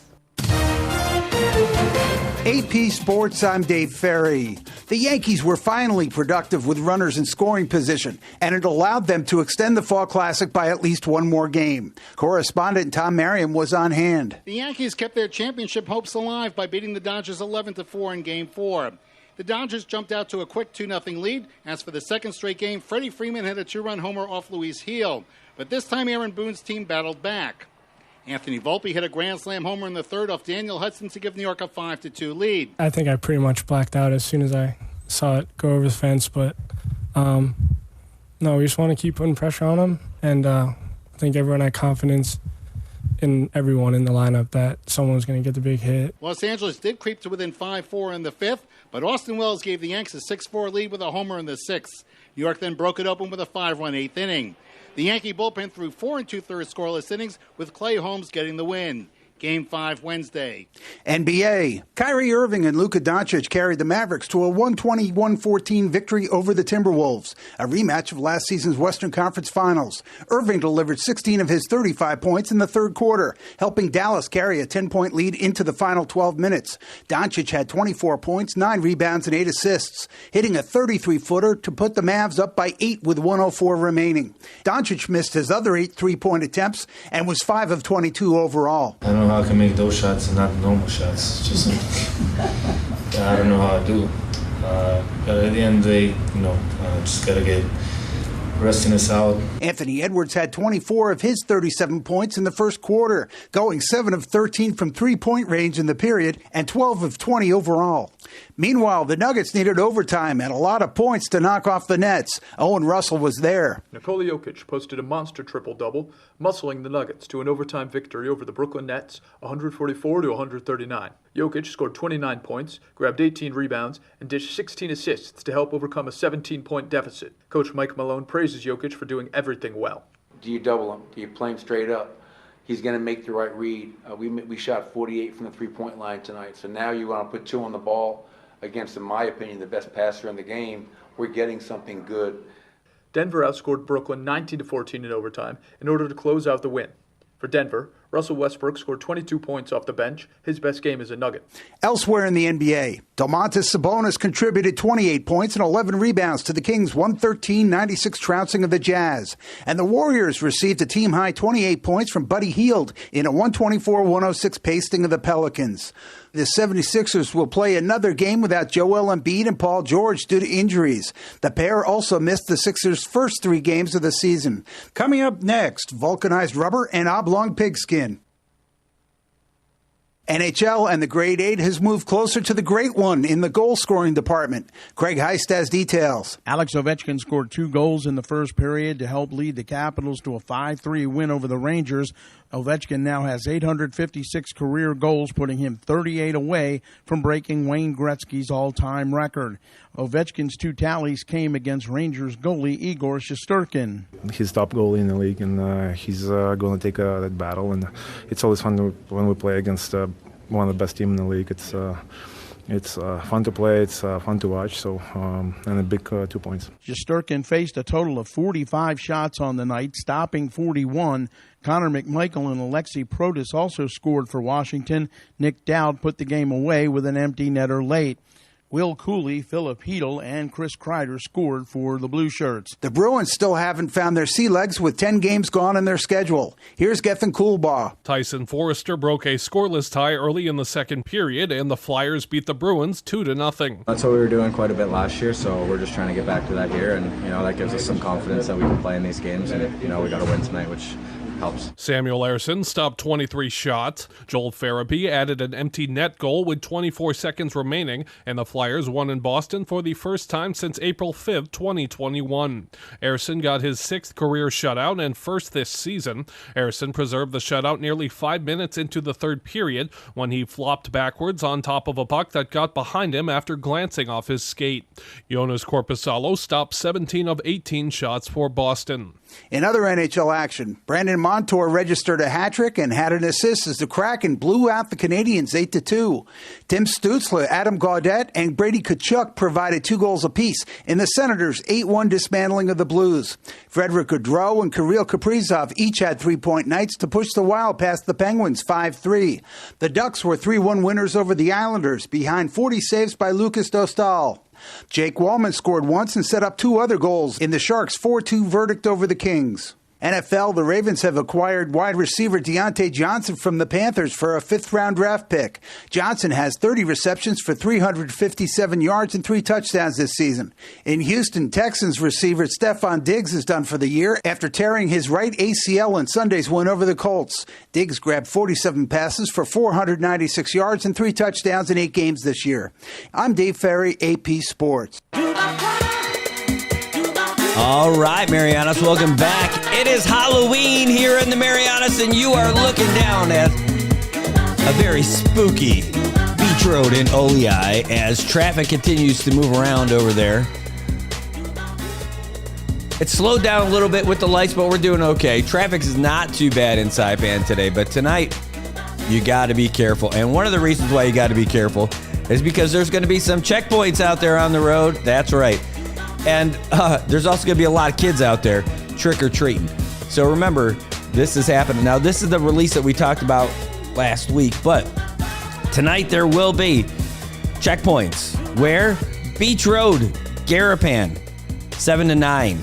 AP Sports, I'm Dave Ferry. The Yankees were finally productive with runners in scoring position, and it allowed them to extend the Fall Classic by at least one more game. Correspondent Tom Merriam was on hand. The Yankees kept their championship hopes alive by beating the Dodgers 11-4 in Game 4. The Dodgers jumped out to a quick 2-0 lead. As for the second straight game, Freddie Freeman had a two-run homer off Luis Gil. But this time, Aaron Boone's team battled back. Anthony Volpe hit a grand slam homer in the third off Daniel Hudson to give New York a 5-2 lead. I think I pretty much blacked out as soon as I saw it go over the fence. But, no, we just want to keep putting pressure on them. And I think everyone had confidence in everyone in the lineup that someone was going to get the big hit. Los Angeles did creep to within 5-4 in the fifth, but Austin Wells gave the Yanks a 6-4 lead with a homer in the sixth. New York then broke it open with a 5-run eighth inning. The Yankee bullpen threw 4 2/3 scoreless innings, with Clay Holmes getting the win. Game 5 Wednesday. NBA. Kyrie Irving and Luka Doncic carried the Mavericks to a 120-114 victory over the Timberwolves, a rematch of last season's Western Conference Finals. Irving delivered 16 of his 35 points in the third quarter, helping Dallas carry a 10-point lead into the final 12 minutes. Doncic had 24 points, 9 rebounds, and 8 assists, hitting a 33-footer to put the Mavs up by 8 with 104 remaining. Doncic missed his other 8 three-point attempts and was 5 of 22 overall. I don't know how I can make those shots and not the normal shots. It's just, I don't know how I do. But at the end of the day, just got to get resting us out. Anthony Edwards had 24 of his 37 points in the first quarter, going 7 of 13 from three-point range in the period and 12 of 20 overall. Meanwhile, the Nuggets needed overtime and a lot of points to knock off the Nets. Owen Russell was there. Nikola Jokic posted a monster triple-double, muscling the Nuggets to an overtime victory over the Brooklyn Nets, 144-139. Jokic scored 29 points, grabbed 18 rebounds, and dished 16 assists to help overcome a 17-point deficit. Coach Mike Malone praises Jokic for doing everything well. Do you double him? Do you play him straight up? He's going to make the right read. We shot 48 from the three-point line tonight, so now you want to put 2 on the ball against, in my opinion, the best passer in the game. We're getting something good. Denver outscored Brooklyn 19-14 in overtime in order to close out the win. For Denver, Russell Westbrook scored 22 points off the bench, his best game as a Nugget. Elsewhere in the NBA, Domantas Sabonis contributed 28 points and 11 rebounds to the Kings' 113-96 trouncing of the Jazz. And the Warriors received a team-high 28 points from Buddy Hield in a 124-106 pasting of the Pelicans. The 76ers will play another game without Joel Embiid and Paul George due to injuries. The pair also missed the Sixers' first 3 games of the season. Coming up next, vulcanized rubber and oblong pigskin. NHL and the Grade 8 has moved closer to the Great One in the goal-scoring department. Craig Heist has details. Alex Ovechkin scored 2 goals in the first period to help lead the Capitals to a 5-3 win over the Rangers. Ovechkin now has 856 career goals, putting him 38 away from breaking Wayne Gretzky's all-time record. Ovechkin's 2 tallies came against Rangers goalie Igor Shesterkin. He's top goalie in the league, and he's going to take that battle. And it's always fun when we play against one of the best teams in the league. It's fun to play, it's fun to watch, so and a big 2 points. Shesterkin faced a total of 45 shots on the night, stopping 41. Connor McMichael and Alexei Protas also scored for Washington. Nick Dowd put the game away with an empty netter late. Will Cooley, Philip Hedel, and Chris Kreider scored for the Blue Shirts. The Bruins still haven't found their sea legs with 10 games gone in their schedule. Here's Geffen Coolbaugh. Tyson Forrester broke a scoreless tie early in the second period, and the Flyers beat the Bruins 2-0. That's what we were doing quite a bit last year, so we're just trying to get back to that here, and that gives us some confidence that we can play in these games, and we got to win tonight, which helps. Samuel Ersson stopped 23 shots. Joel Farabee added an empty net goal with 24 seconds remaining, and the Flyers won in Boston for the first time since April 5th, 2021. Ersson got his 6th career shutout and first this season. Ersson preserved the shutout nearly 5 minutes into the third period when he flopped backwards on top of a puck that got behind him after glancing off his skate. Jonas Korpisalo stopped 17 of 18 shots for Boston. In other NHL action, Brandon Montour registered a hat-trick and had an assist as the Kraken blew out the Canadiens 8-2. Tim Stützle, Adam Gaudette, and Brady Tkachuk provided 2 goals apiece in the Senators' 8-1 dismantling of the Blues. Frederick Gaudreau and Kirill Kaprizov each had 3-point nights to push the Wild past the Penguins 5-3. The Ducks were 3-1 winners over the Islanders, behind 40 saves by Lucas Dostal. Jake Wallman scored once and set up 2 other goals in the Sharks' 4-2 verdict over the Kings. NFL, the Ravens have acquired wide receiver Deontay Johnson from the Panthers for a 5th-round draft pick. Johnson has 30 receptions for 357 yards and 3 touchdowns this season. In Houston, Texans receiver Stephon Diggs is done for the year after tearing his right ACL in Sunday's win over the Colts. Diggs grabbed 47 passes for 496 yards and 3 touchdowns in 8 games this year. I'm Dave Ferry, AP Sports. All right, Marianas, welcome back. It is Halloween here in the Marianas, and you are looking down at a very spooky beach road in Olei as traffic continues to move around over there. It's slowed down a little bit with the lights, but we're doing okay. Traffic is not too bad in Saipan today, but tonight you got to be careful. And one of the reasons why you got to be careful is because there's going to be some checkpoints out there on the road. That's right. And there's also going to be a lot of kids out there trick-or-treating. So remember, this is happening. Now, this is the release that we talked about last week, but tonight there will be checkpoints. Where? Beach Road, Garapan, 7 to 9.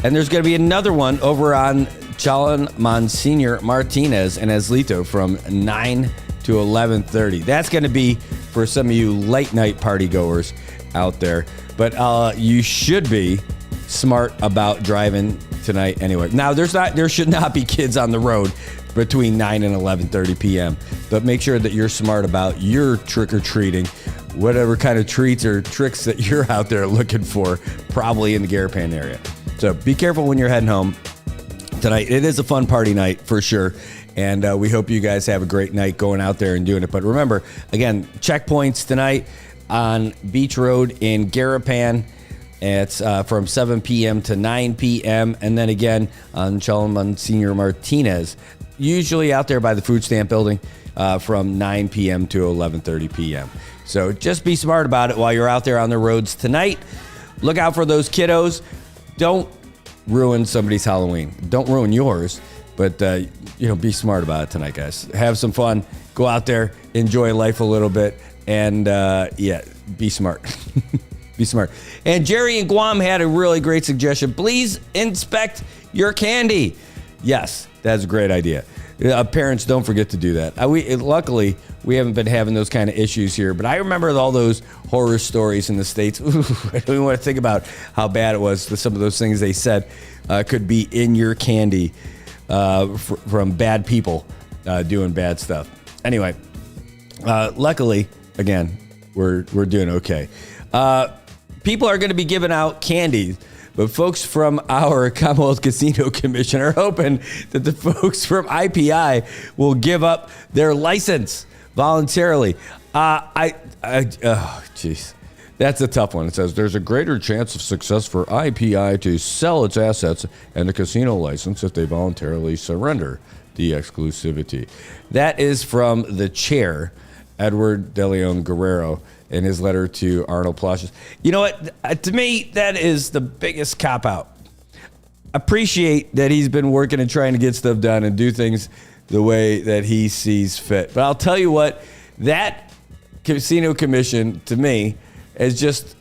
And there's going to be another one over on Chalon Monsignor Martinez and Eslito from 9 to 11:30. That's going to be for some of you late night party goers out there. But you should be smart about driving tonight anyway. Now, there should not be kids on the road between 9 and 11:30 p.m. But make sure that you're smart about your trick-or-treating, whatever kind of treats or tricks that you're out there looking for, probably in the Garapan area. So be careful when you're heading home tonight. It is a fun party night for sure. And we hope you guys have a great night going out there and doing it. But remember, again, checkpoints tonight on Beach Road in Garapan. It's from 7 p.m. to 9 p.m. And then again on Chalon Monsignor Martinez, usually out there by the food stamp building from 9 p.m. to 11:30 p.m. So just be smart about it while you're out there on the roads tonight. Look out for those kiddos. Don't ruin somebody's Halloween. Don't ruin yours. But, be smart about it tonight, guys. Have some fun. Go out there. Enjoy life a little bit. And, be smart. Be smart. And Jerry in Guam had a really great suggestion. Please inspect your candy. Yes, that's a great idea. Parents, don't forget to do that. Luckily, we haven't been having those kind of issues here. But I remember all those horror stories in the States. Ooh, I don't even want to think about how bad it was. Some of those things they said could be in your candy from bad people doing bad stuff. Anyway, luckily, again, we're doing okay. People are going to be giving out candy, but folks from our Commonwealth Casino Commission are hoping that the folks from IPI will give up their license voluntarily. Jeez. That's a tough one. It says there's a greater chance of success for IPI to sell its assets and a casino license if they voluntarily surrender the exclusivity. That is from the chair, Edward De Leon Guerrero, in his letter to Arnold Plashes. You know what? To me, that is the biggest cop-out. Appreciate that he's been working and trying to get stuff done and do things the way that he sees fit. But I'll tell you what, that casino commission, to me, as just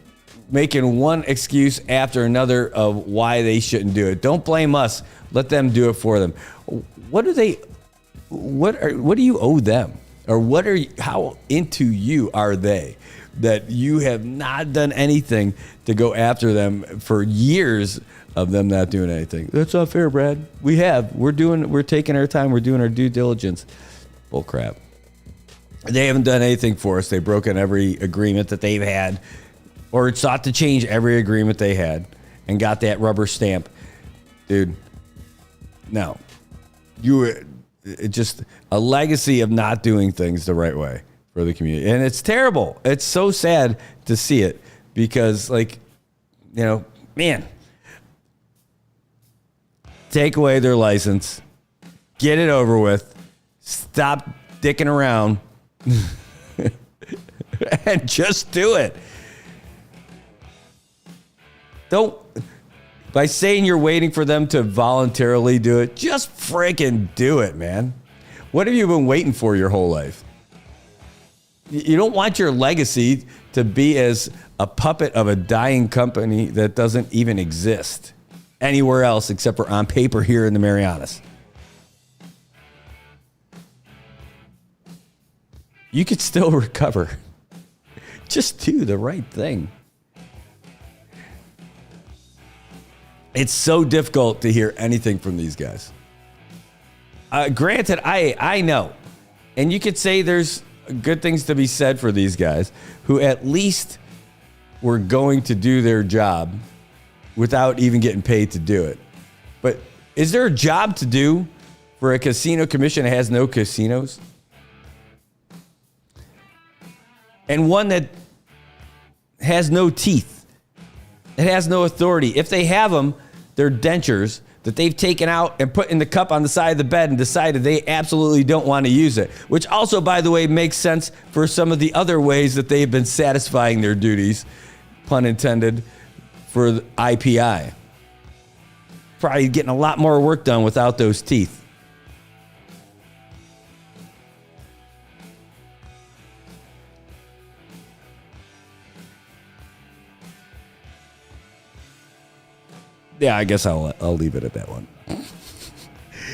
making one excuse after another of why they shouldn't do it. Don't blame us. Let them do it for them. What do you owe them? Or how into you are they that you have not done anything to go after them for years of them not doing anything? That's not fair, Brad. We're taking our time. We're doing our due diligence. Bull crap. They haven't done anything for us. They've broken every agreement that they've had, or sought to change every agreement they had and got that rubber stamp. Dude, no. It's just a legacy of not doing things the right way for the community. And it's terrible. It's so sad to see it because, man, take away their license, get it over with, stop dicking around, and just do it. By saying you're waiting for them to voluntarily do it, just freaking do it, man. What have you been waiting for your whole life? You don't want your legacy to be as a puppet of a dying company that doesn't even exist anywhere else except for on paper here in the Marianas. You could still recover. Just do the right thing. It's so difficult to hear anything from these guys. Granted, I know. And you could say there's good things to be said for these guys who at least were going to do their job without even getting paid to do it. But is there a job to do for a casino commission that has no casinos? And one that has no teeth. It has no authority. If they have them, they're dentures that they've taken out and put in the cup on the side of the bed and decided they absolutely don't want to use it. Which also, by the way, makes sense for some of the other ways that they've been satisfying their duties, pun intended, for the IPI. Probably getting a lot more work done without those teeth. Yeah, I guess I'll leave it at that one.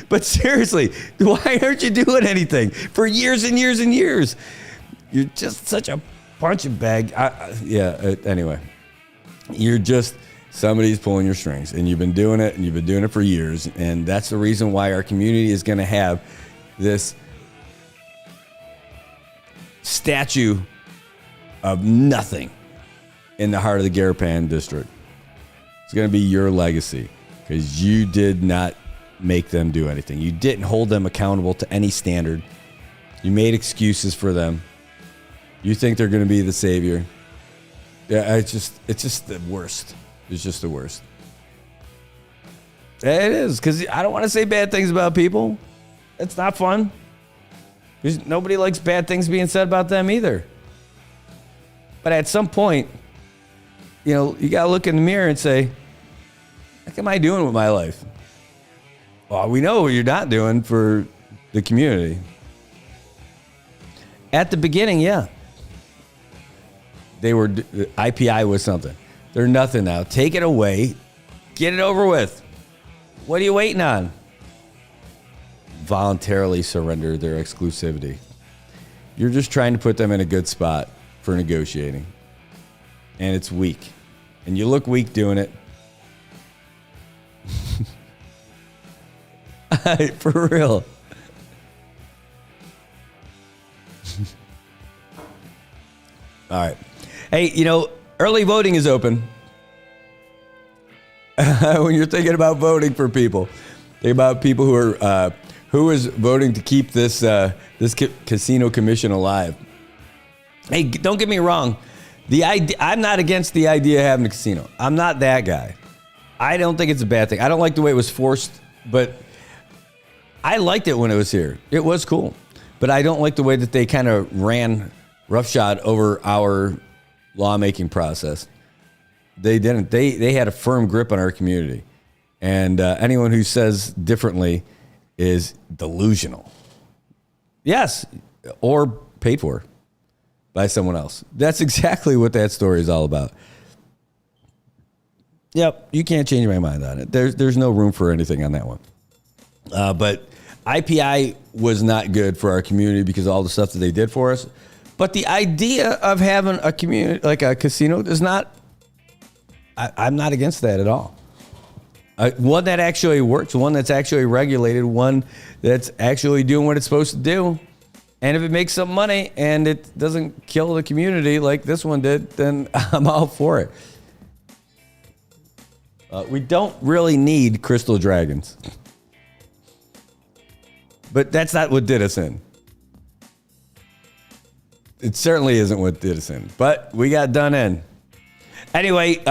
But seriously, why aren't you doing anything for years and years and years? You're just such a punching bag. Anyway, you're just somebody's pulling your strings, and you've been doing it, and you've been doing it for years, and that's the reason why our community is going to have this statue of nothing in the heart of the Garapan district. It's going to be your legacy because you did not make them do anything. You didn't hold them accountable to any standard. You made excuses for them. You think they're going to be the savior. Yeah, it's just the worst. It's just the worst. It is because I don't want to say bad things about people. It's not fun. Because nobody likes bad things being said about them either. But at some point, you got to look in the mirror and say, what am I doing with my life? Well, we know what you're not doing for the community. At the beginning, yeah. IPI was something. They're nothing now. Take it away. Get it over with. What are you waiting on? Voluntarily surrender their exclusivity. You're just trying to put them in a good spot for negotiating. And it's weak. And you look weak doing it. For real. All right. Hey, early voting is open. When you're thinking about voting for people, think about people who is voting to keep this casino commission alive. Hey, don't get me wrong. I'm not against the idea of having a casino. I'm not that guy. I don't think it's a bad thing. I don't like the way it was forced, but I liked it when it was here. It was cool. But I don't like the way that they kind of ran roughshod over our lawmaking process. They didn't. They had a firm grip on our community. And anyone who says differently is delusional. Yes, or paid for by someone else. That's exactly what that story is all about. Yep, you can't change my mind on it. There's no room for anything on that one. But IPI was not good for our community because of all the stuff that they did for us. But the idea of having a community, like a casino, is not, I'm not against that at all. One that actually works, one that's actually regulated, one that's actually doing what it's supposed to do. And if it makes some money and it doesn't kill the community like this one did, then I'm all for it. We don't really need crystal dragons. But that's not what did us in. It certainly isn't what did us in. But we got done in. Anyway,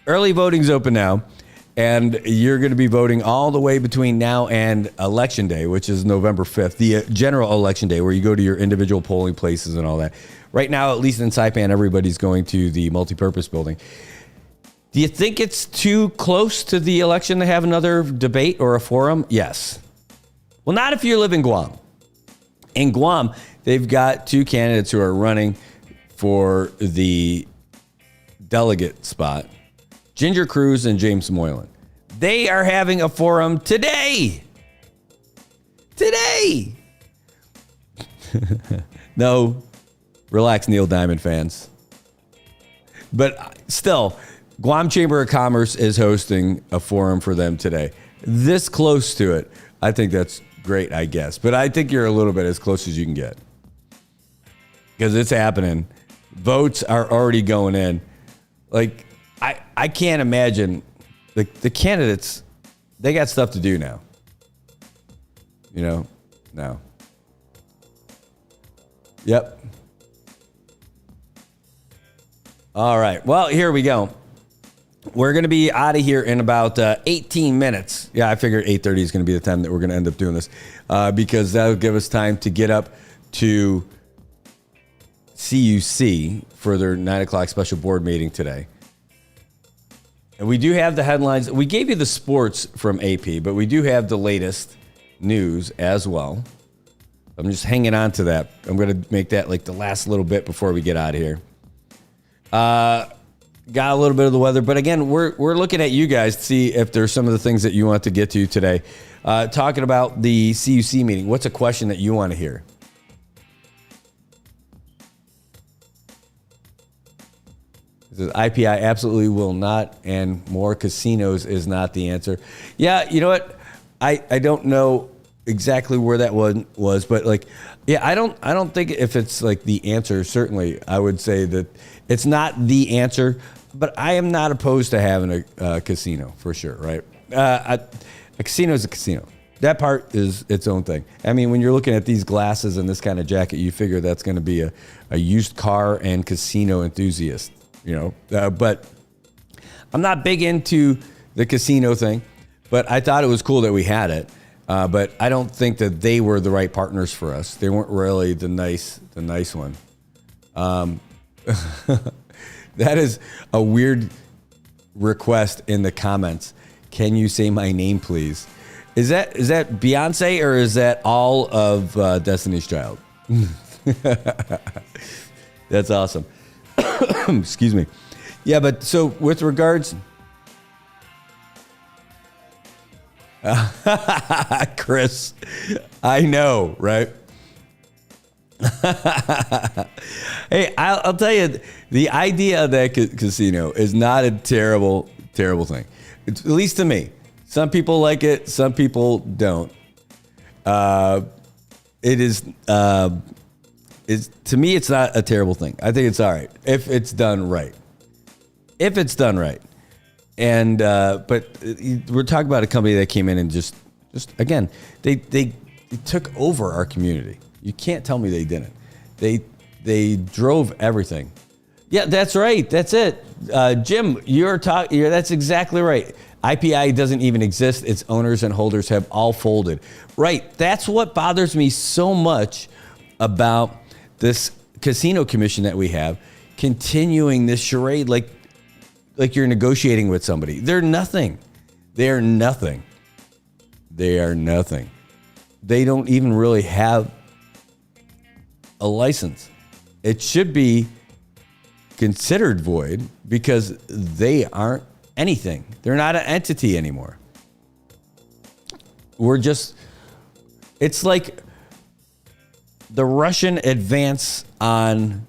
early voting's open now. And you're going to be voting all the way between now and Election Day, which is November 5th, the general election day, where you go to your individual polling places and all that. Right now, at least in Saipan, everybody's going to the multipurpose building. Do you think it's too close to the election to have another debate or a forum? Yes. Well, not if you live in Guam. In Guam, they've got two candidates who are running for the delegate spot. Ginger Cruz and James Moylan. They are having a forum today. Today. No, relax, Neil Diamond fans. But still, Guam Chamber of Commerce is hosting a forum for them today. This close to it, I think that's great, I guess. But I think you're a little bit as close as you can get. Because it's happening. Votes are already going in. Like, I can't imagine the candidates, they got stuff to do now. You know? No. Yep. All right. Well, here we go. We're going to be out of here in about 18 minutes. Yeah, I figured 8:30 is going to be the time that we're going to end up doing this because that'll give us time to get up to CUC for their 9 o'clock special board meeting today. And we do have the headlines. We gave you the sports from AP, but we do have the latest news as well. I'm just hanging on to that. I'm going to make that like the last little bit before we get out of here. Got a little bit of the weather, but again, we're looking at you guys to see if there's some of the things that you want to get to today. Talking about the CUC meeting, what's a question that you want to hear? IPI absolutely will not, and more casinos is not the answer. Yeah, you know what? I don't know exactly where that one was, but like, yeah, I don't think if it's like the answer. Certainly, I would say that it's not the answer, but I am not opposed to having a casino for sure, right? A casino is a casino. That part is its own thing. I mean, when you're looking at these glasses and this kind of jacket, you figure that's going to be a used car and casino enthusiast. You know, but I'm not big into the casino thing, but I thought it was cool that we had it. But I don't think that they were the right partners for us. They weren't really the nice one. That is a weird request in the comments. Can you say my name, please? Is that Beyonce or is that all of Destiny's Child? That's awesome. Excuse me. Yeah, but so with regards, Chris, I know, right? Hey, I'll tell you, the idea of that casino is not a terrible thing. It's, at least to me. Some people like it, some people don't. It is. To me, it's not a terrible thing. I think it's all right if it's done right. If it's done right, and but we're talking about a company that came in and just again, they took over our community. You can't tell me they didn't. They drove everything. Yeah, that's right. That's it, Jim. That's exactly right. IPI doesn't even exist. Its owners and holders have all folded. Right. That's what bothers me so much about this casino commission that we have, continuing this charade like you're negotiating with somebody. They're nothing. They are nothing. They are nothing. They don't even really have a license. it should be considered void because they aren't anything. They're not an entity anymore. It's like the Russian advance on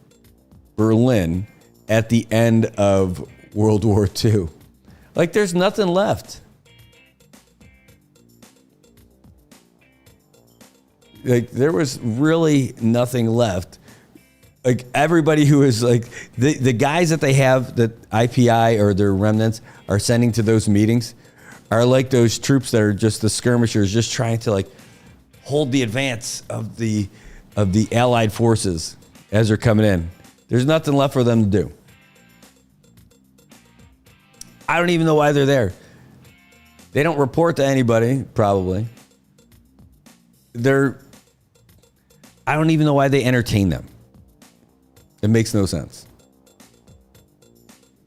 Berlin at the end of World War II. Like, there's nothing left. Like, there was really nothing left. Like, everybody who is like, the guys that they have, that IPI or their remnants are sending to those meetings are like those troops that are just the skirmishers, just trying to like hold the advance of the Allied forces as they're coming in. There's nothing left for them to do. I don't even know why they're there. They don't report to anybody, probably. I don't even know why they entertain them. It makes no sense.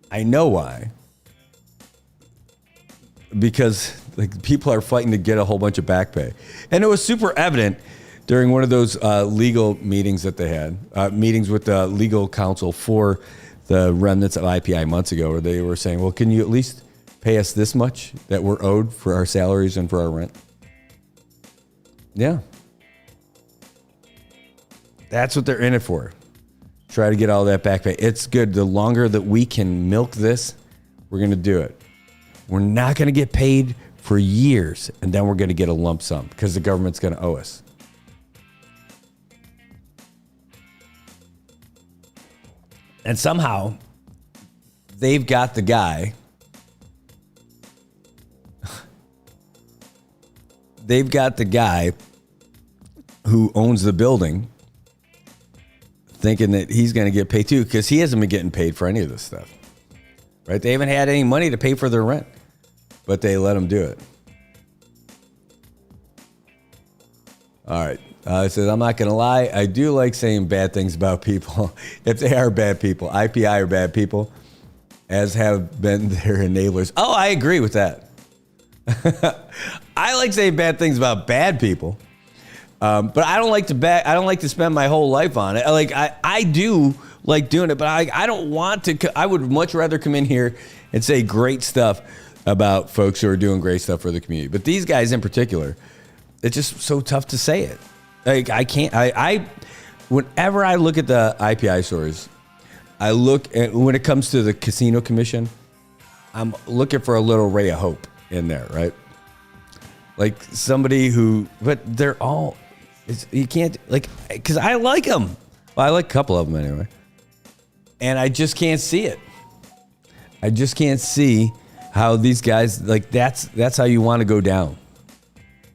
I know why. Because like people are fighting to get a whole bunch of back pay. And it was super evident during one of those legal meetings that they had, meetings with the legal counsel for the remnants of IPI months ago, where they were saying, well, can you at least pay us this much that we're owed for our salaries and for our rent? Yeah. That's what they're in it for. Try to get all that back pay. It's good. The longer that we can milk this, we're going to do it. We're not going to get paid for years, and then we're going to get a lump sum because the government's going to owe us. And somehow, they've got the guy. They've got the guy who owns the building thinking that he's going to get paid too, because he hasn't been getting paid for any of this stuff. Right? They haven't had any money to pay for their rent, but they let him do it. All right. I said, I'm not going to lie. I do like saying bad things about people if they are bad people. IPI are bad people, as have been their enablers. Oh, I agree with that. I like saying bad things about bad people, but I don't like to spend my whole life on it. I do like doing it, but I don't want to. I would much rather come in here and say great stuff about folks who are doing great stuff for the community. But these guys in particular, it's just so tough to say it. Like, I can't. Whenever I look at the IPI stories, I look at, when it comes to the casino commission, I'm looking for a little ray of hope in there, right? Like somebody who, but they're all, you can't, like, because I like them. Well, I like a couple of them anyway. And I just can't see it. I just can't see how these guys, like, that's how you want to go down.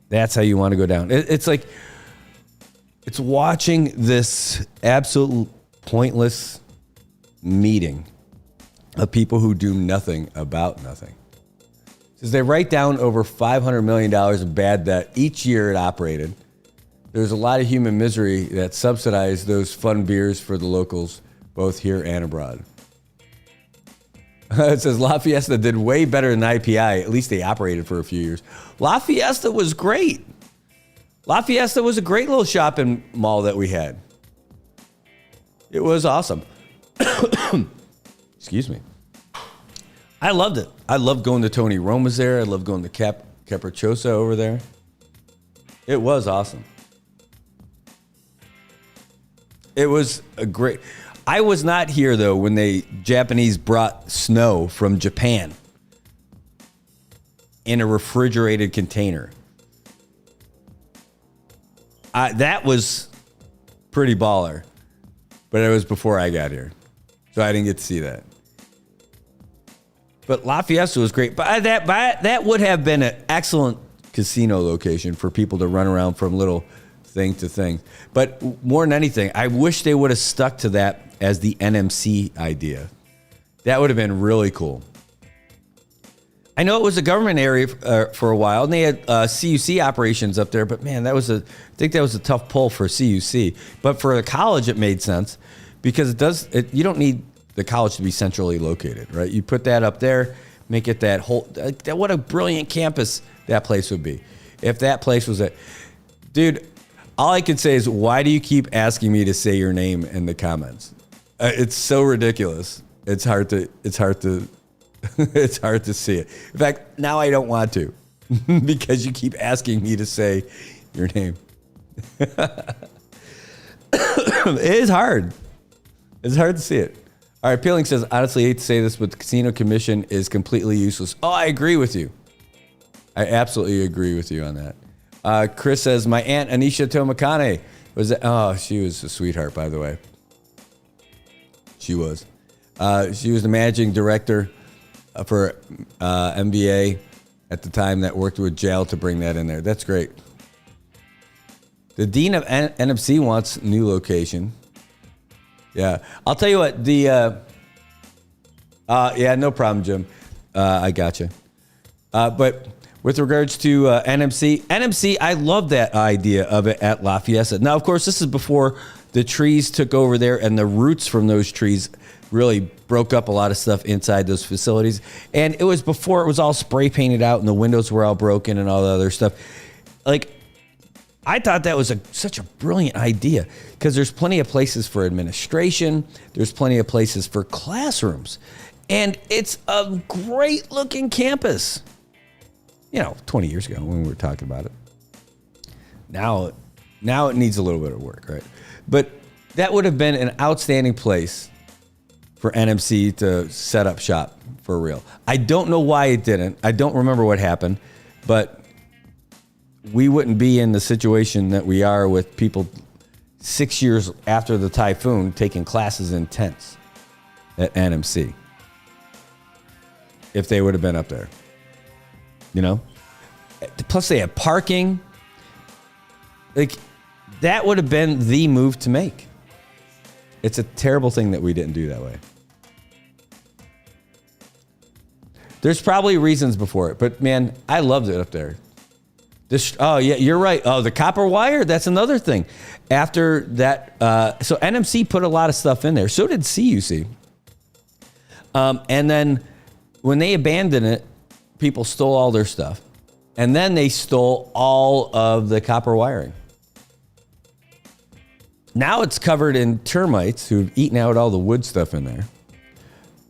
That's how you want to go down. It's like, it's watching this absolute pointless meeting of people who do nothing about nothing. Says they write down over $500 million of bad debt each year it operated. There's a lot of human misery that subsidized those fun beers for the locals, both here and abroad. It says La Fiesta did way better than IPI. At least they operated for a few years. La Fiesta was great. La Fiesta was a great little shopping mall that we had. It was awesome. Excuse me. I loved it. I loved going to Tony Roma's there. I loved going to Capricciosa over there. It was awesome. It was a great... I was not here, though, when the Japanese brought snow from Japan in a refrigerated container. That was pretty baller, but it was before I got here, so I didn't get to see that. But La Fiesta was great. But that would have been an excellent casino location for people to run around from little thing to thing. But more than anything, I wish they would have stuck to that as the NMC idea. That would have been really cool. I know it was a government area for a while, and they had CUC operations up there, but man, I think that was a tough pull for CUC. But for a college, it made sense because you don't need the college to be centrally located, right? You put that up there, make it that whole, what a brilliant campus that place would be. If that place was dude, All I can say is, why do you keep asking me to say your name in the comments? It's so ridiculous. It's hard to it's hard to see it. In fact, now I don't want to because you keep asking me to say your name. It is hard. It's hard to see it. All right, Peeling says, honestly, I hate to say this, but the casino commission is completely useless. Oh, I agree with you. I absolutely agree with you on that. Chris says, my aunt Anisha Tomakane she was a sweetheart, by the way. She was the managing director for MBA at the time that worked with jail to bring that in there. That's great. The dean of NFC wants new location. Yeah, I'll tell you what. Yeah, no problem, Jim. I got you. But with regards to NMC, I love that idea of it at La Fiesta. Now, of course, this is before the trees took over there, and the roots from those trees really broke up a lot of stuff inside those facilities. And it was before it was all spray painted out, and the windows were all broken and all the other stuff. Like, I thought that was such a brilliant idea because there's plenty of places for administration. There's plenty of places for classrooms. And it's a great looking campus. 20 years ago when we were talking about it. Now it needs a little bit of work, right? But that would have been an outstanding place for NMC to set up shop for real. I don't know why it didn't. I don't remember what happened, but we wouldn't be in the situation that we are with people 6 years after the typhoon taking classes in tents at NMC. If they would have been up there. Plus they have parking. Like, that would have been the move to make. It's a terrible thing that we didn't do that way. There's probably reasons before it, but man, I loved it up there. Oh yeah, you're right. Oh, the copper wire, that's another thing. After that, so NMC put a lot of stuff in there. So did CUC. And then when they abandoned it, people stole all their stuff. And then they stole all of the copper wiring. Now it's covered in termites who've eaten out all the wood stuff in there.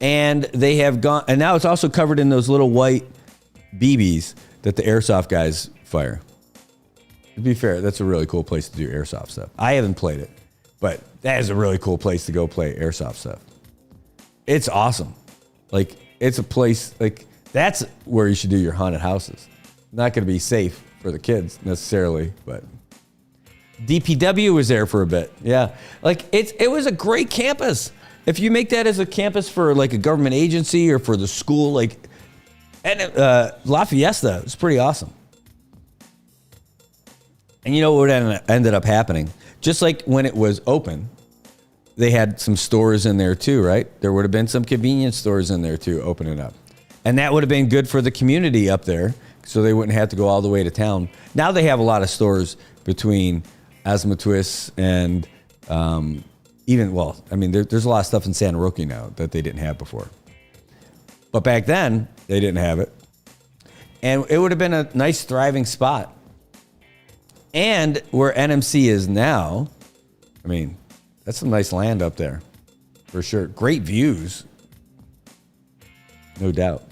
And they have gone, and now it's also covered in those little white BBs that the airsoft guys fire. To be fair, that's a really cool place to do airsoft stuff. I haven't played it, but that is a really cool place to go play airsoft stuff. It's awesome. Like, it's a place, like, that's where you should do your haunted houses. Not going to be safe for the kids necessarily, but DPW was there for a bit. Yeah. Like, it was a great campus. If you make that as a campus for like a government agency or for the school, like, and La Fiesta was pretty awesome. And you know what ended up happening? Just like when it was open, they had some stores in there too, right? There would have been some convenience stores in there too, opening up. And that would have been good for the community up there, so they wouldn't have to go all the way to town. Now they have a lot of stores between Asmatwist and there's a lot of stuff in Santa Roque now that they didn't have before. But back then, they didn't have it. And it would have been a nice, thriving spot. And where NMC is now, I mean, that's some nice land up there, for sure. Great views. No doubt.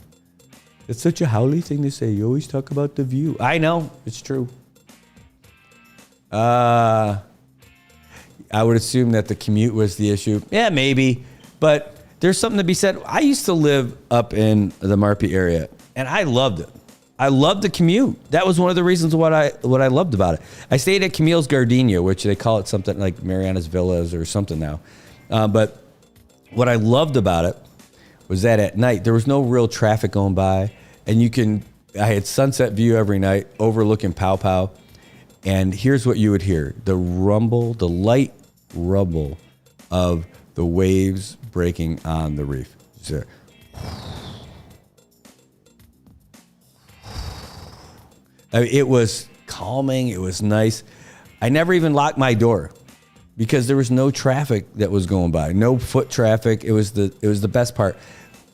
It's such a Howley thing to say. You always talk about the view. I know. It's true. I would assume that the commute was the issue. Yeah, maybe. But there's something to be said. I used to live up in the Marpy area, and I loved it. I loved the commute. That was one of the reasons what I loved about it. I stayed at Camille's Gardenia, which they call it something like Marianas Villas or something now. But what I loved about it was that at night, there was no real traffic going by. And I had sunset view every night overlooking Pow Pow. And here's what you would hear. The light rumble of the waves breaking on the reef. It was calming. It was nice. I never even locked my door because there was no traffic that was going by, no foot traffic. It was the best part.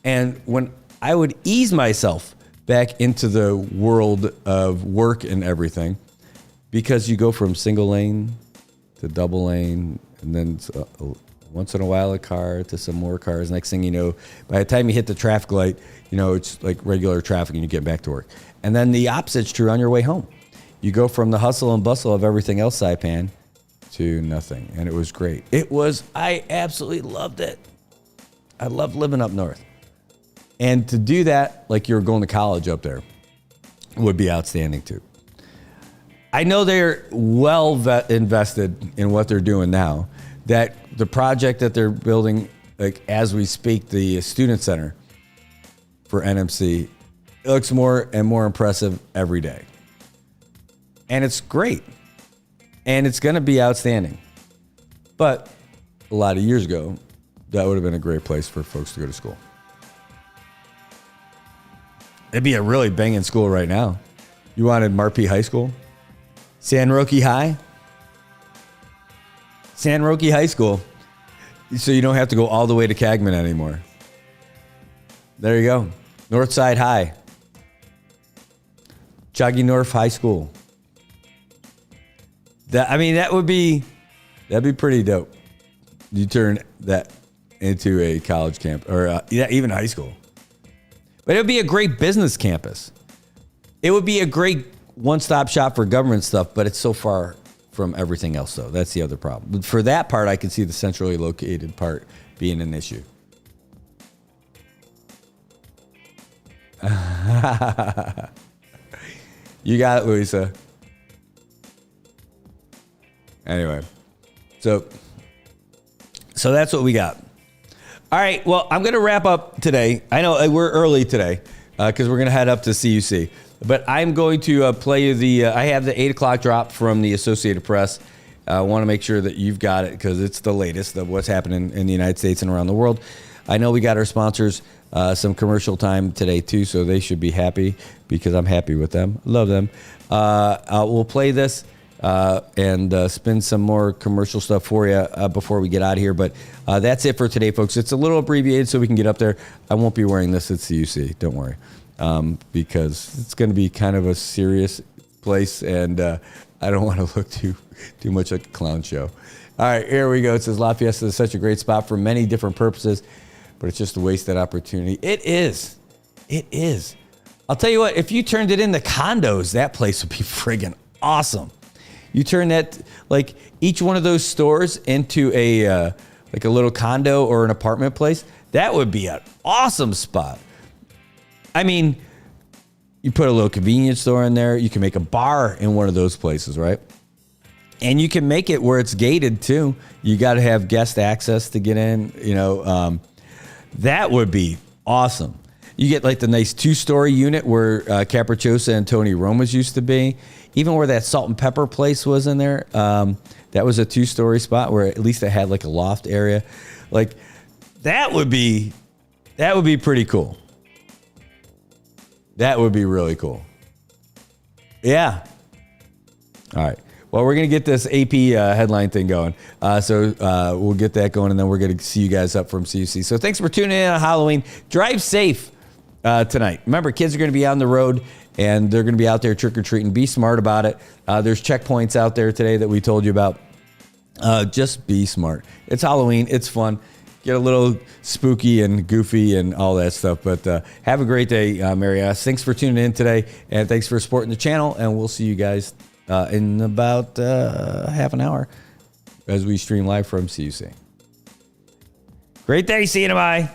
And when I would ease myself back into the world of work and everything, because you go from single lane to double lane, and then once in a while a car to some more cars. Next thing you know, by the time you hit the traffic light, it's like regular traffic and you get back to work. And then the opposite's true on your way home. You go from the hustle and bustle of everything else, Saipan, to nothing. And it was great. I absolutely loved it. I loved living up north. And to do that, like you're going to college up there, would be outstanding too. I know they're well invested in what they're doing now. That the project that they're building, like as we speak, the student center for NMC, it looks more and more impressive every day. And it's great. And it's going to be outstanding. But a lot of years ago, that would have been a great place for folks to go to school. It'd be a really banging school right now. You wanted Marpee High School? San Roque High? San Roque High School. So you don't have to go all the way to Cagman anymore. There you go. Northside High. Chaggy North High School. That'd be pretty dope. You turn that into a college camp or even high school. But it would be a great business campus. It would be a great one-stop shop for government stuff, but it's so far from everything else, though. That's the other problem. But for that part, I can see the centrally located part being an issue. You got it, Louisa. Anyway, so that's what we got. All right, well, I'm going to wrap up today. I know we're early today because we're going to head up to CUC. But I'm going to play you I have the 8 o'clock drop from the Associated Press. I want to make sure that you've got it because it's the latest of what's happening in the United States and around the world. I know we got our sponsors some commercial time today, too, so they should be happy because I'm happy with them. Love them. We'll play this and spin some more commercial stuff for you before we get out of here. But that's it for today, folks. It's a little abbreviated so we can get up there. I won't be wearing this at CUC. Don't worry. Because it's going to be kind of a serious place, and I don't want to look too much like a clown show. All right, here we go. It says La Fiesta is such a great spot for many different purposes, but it's just a wasted opportunity. It is. It is. I'll tell you what, if you turned it into condos, that place would be friggin' awesome. You turn that, like each one of those stores into a little condo or an apartment place, that would be an awesome spot. I mean, you put a little convenience store in there. You can make a bar in one of those places, right? And you can make it where it's gated too. You got to have guest access to get in. That would be awesome. You get like the nice 2-story unit where Capricciosa and Tony Roma's used to be. Even where that salt and pepper place was in there, that was a 2-story spot where at least it had like a loft area. Like that would be pretty cool. That would be really cool. Yeah. All right. Well, we're going to get this AP headline thing going. So we'll get that going, and then we're going to see you guys up from CUC. So thanks for tuning in on Halloween. Drive safe tonight. Remember, kids are going to be on the road, and they're going to be out there trick-or-treating. Be smart about it. There's checkpoints out there today that we told you about. Just be smart. It's Halloween. It's fun. Get a little spooky and goofy and all that stuff. But have a great day, Marianas. Thanks for tuning in today, and thanks for supporting the channel. And we'll see you guys in about half an hour as we stream live from CUC. Great day. See you tomorrow.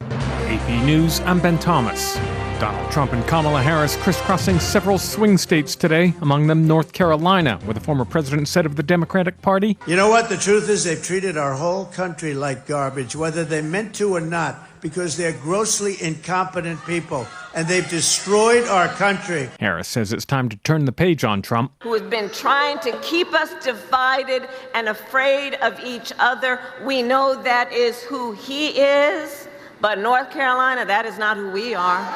AP News, I'm Ben Thomas. Donald Trump and Kamala Harris crisscrossing several swing states today, among them North Carolina, where the former president said of the Democratic Party, "You know what? The truth is they've treated our whole country like garbage, whether they meant to or not, because they're grossly incompetent people, and they've destroyed our country." Harris says it's time to turn the page on Trump, who has been trying to keep us divided and afraid of each other. We know that is who he is. But North Carolina, that is not who we are. That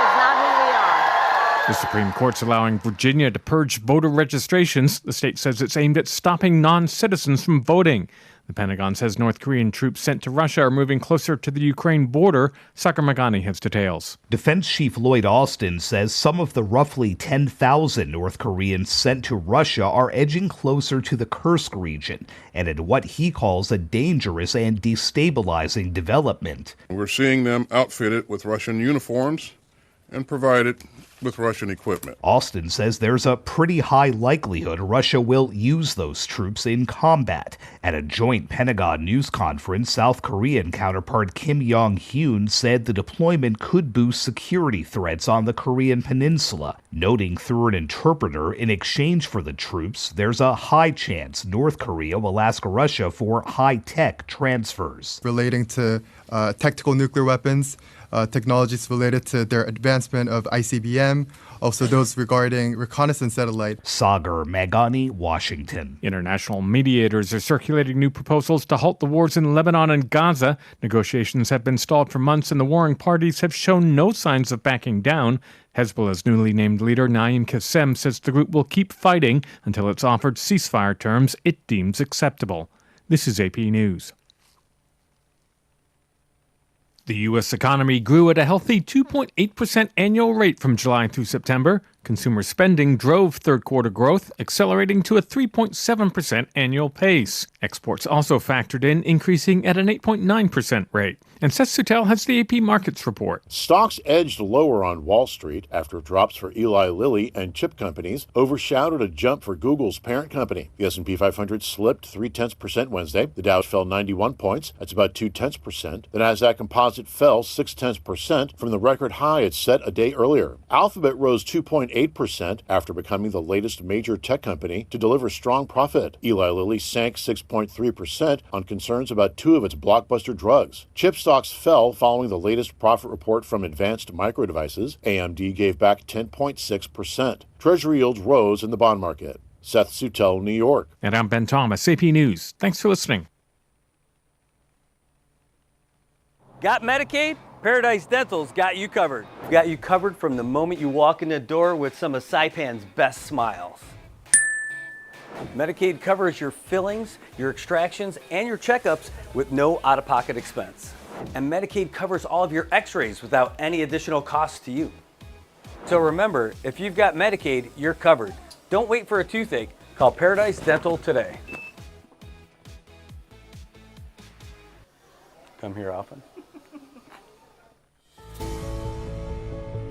is not who we are. The Supreme Court's allowing Virginia to purge voter registrations. The state says it's aimed at stopping non-citizens from voting. The Pentagon says North Korean troops sent to Russia are moving closer to the Ukraine border. Sagar Magani has details. Defense Chief Lloyd Austin says some of the roughly 10,000 North Koreans sent to Russia are edging closer to the Kursk region and in what he calls a dangerous and destabilizing development. We're seeing them outfitted with Russian uniforms and provided with Russian equipment. Austin says there's a pretty high likelihood Russia will use those troops in combat. At a joint Pentagon news conference, South Korean counterpart Kim Jong-hyun said the deployment could boost security threats on the Korean peninsula, noting through an interpreter in exchange for the troops, there's a high chance North Korea will ask Russia for high-tech transfers. Relating to tactical nuclear weapons, technologies related to their advancement of ICBM, also those regarding reconnaissance satellite. Sagar Magani, Washington. International mediators are circulating new proposals to halt the wars in Lebanon and Gaza. Negotiations have been stalled for months and the warring parties have shown no signs of backing down. Hezbollah's newly named leader, Naim Qassem, says the group will keep fighting until it's offered ceasefire terms it deems acceptable. This is AP News. The U.S. economy grew at a healthy 2.8% annual rate from July through September. Consumer spending drove third-quarter growth, accelerating to a 3.7% annual pace. Exports also factored in, increasing at an 8.9% rate. And Seth Sutel has the AP Markets report. Stocks edged lower on Wall Street after drops for Eli Lilly and chip companies overshadowed a jump for Google's parent company. The S&P 500 slipped 0.3% Wednesday. The Dow fell 91 points. That's about 0.2%. The Nasdaq Composite fell 0.6% from the record high it set a day earlier. Alphabet rose 2.8% after becoming the latest major tech company to deliver strong profit. Eli Lilly sank 6.3% on concerns about two of its blockbuster drugs. Chip stocks fell following the latest profit report from Advanced Micro Devices. AMD gave back 10.6%. Treasury yields rose in the bond market. Seth Sutel, New York. And I'm Ben Thomas, AP News. Thanks for listening. Got Medicaid? Paradise Dental's got you covered. Got you covered from the moment you walk in the door with some of Saipan's best smiles. Medicaid covers your fillings, your extractions, and your checkups with no out-of-pocket expense. And Medicaid covers all of your x-rays without any additional cost to you. So remember, if you've got Medicaid, you're covered. Don't wait for a toothache. Call Paradise Dental today. Come here often.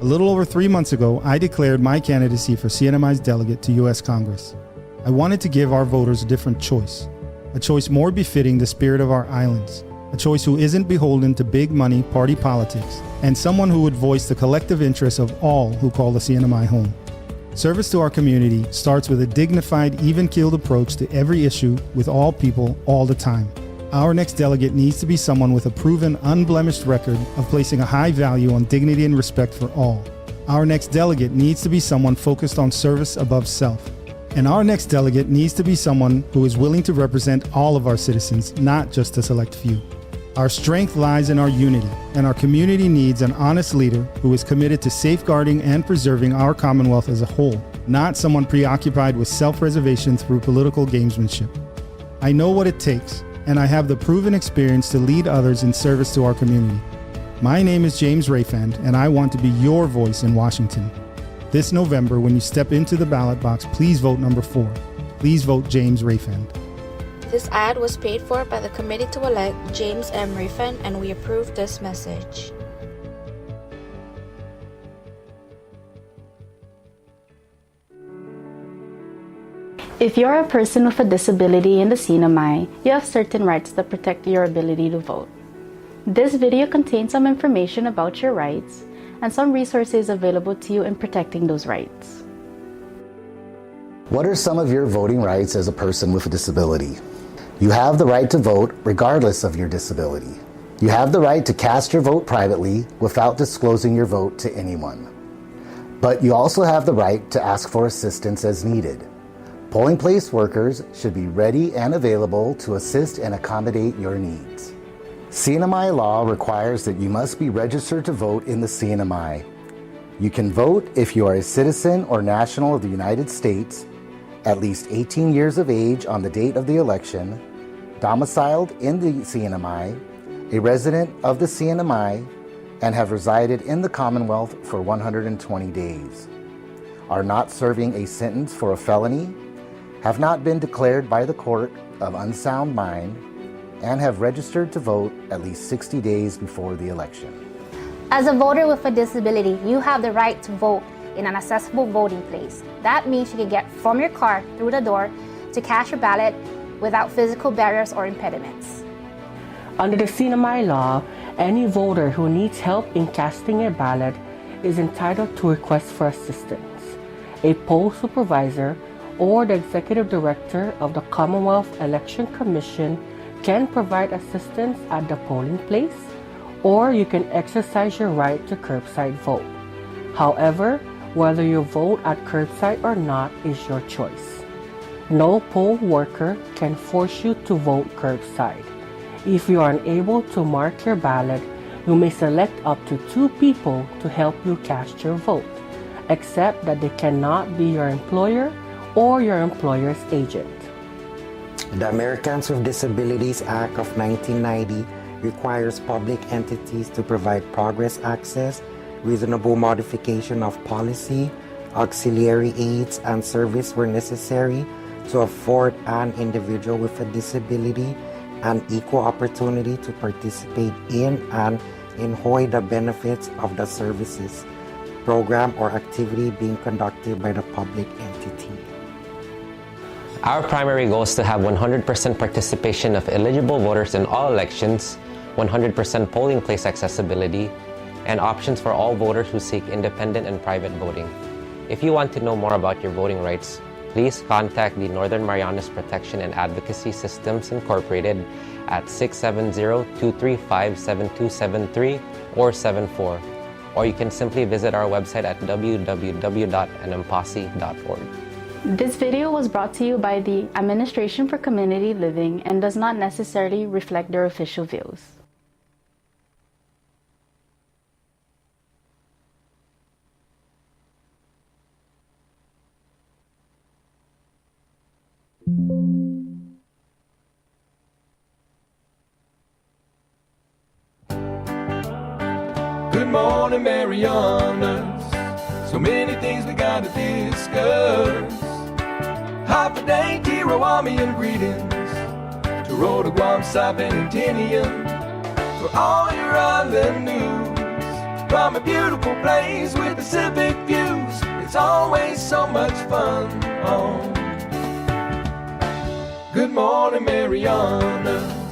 A little over 3 months ago, I declared my candidacy for CNMI's delegate to U.S. Congress. I wanted to give our voters a different choice, a choice more befitting the spirit of our islands, a choice who isn't beholden to big money party politics, and someone who would voice the collective interests of all who call the CNMI home. Service to our community starts with a dignified, even-keeled approach to every issue with all people all the time. Our next delegate needs to be someone with a proven, unblemished record of placing a high value on dignity and respect for all. Our next delegate needs to be someone focused on service above self. And our next delegate needs to be someone who is willing to represent all of our citizens, not just a select few. Our strength lies in our unity, and our community needs an honest leader who is committed to safeguarding and preserving our Commonwealth as a whole, not someone preoccupied with self-preservation through political gamesmanship. I know what it takes, and I have the proven experience to lead others in service to our community. My name is James Rayfand, and I want to be your voice in Washington. This November, when you step into the ballot box, please vote number 4. Please vote James Rayfand. This ad was paid for by the committee to elect James M. Rayfand, and we approve this message. If you're a person with a disability in the CNMI, you have certain rights that protect your ability to vote. This video contains some information about your rights and some resources available to you in protecting those rights. What are some of your voting rights as a person with a disability? You have the right to vote regardless of your disability. You have the right to cast your vote privately without disclosing your vote to anyone. But you also have the right to ask for assistance as needed. Polling place workers should be ready and available to assist and accommodate your needs. CNMI law requires that you must be registered to vote in the CNMI. You can vote if you are a citizen or national of the United States, at least 18 years of age on the date of the election, domiciled in the CNMI, a resident of the CNMI, and have resided in the Commonwealth for 120 days, are not serving a sentence for a felony, have not been declared by the court of unsound mind, and have registered to vote at least 60 days before the election. As a voter with a disability, you have the right to vote in an accessible voting place. That means you can get from your car through the door to cast your ballot without physical barriers or impediments. Under the CNMI law, any voter who needs help in casting a ballot is entitled to request for assistance. A poll supervisor or the executive director of the Commonwealth Election Commission can provide assistance at the polling place, or you can exercise your right to curbside vote. However, whether you vote at curbside or not is your choice. No poll worker can force you to vote curbside. If you are unable to mark your ballot, you may select up to 2 people to help you cast your vote, except that they cannot be your employer or your employer's agent. The Americans with Disabilities Act of 1990 requires public entities to provide progress access, reasonable modification of policy, auxiliary aids and service where necessary to afford an individual with a disability an equal opportunity to participate in and enjoy the benefits of the services, program, or activity being conducted by the public entity. Our primary goal is to have 100% participation of eligible voters in all elections, 100% polling place accessibility, and options for all voters who seek independent and private voting. If you want to know more about your voting rights, please contact the Northern Marianas Protection and Advocacy Systems Incorporated at 670-235-7273 or 74, or you can simply visit our website at www.nmpasi.org. This video was brought to you by the Administration for Community Living and does not necessarily reflect their official views. Good morning, Marianas. So many things we gotta discuss. Happy day, Tirawamian greetings to Rhoda, Guam, Saipan, and Tinian. For all your island news from a beautiful place with Pacific views. It's always so much fun on Good Morning, Marianas.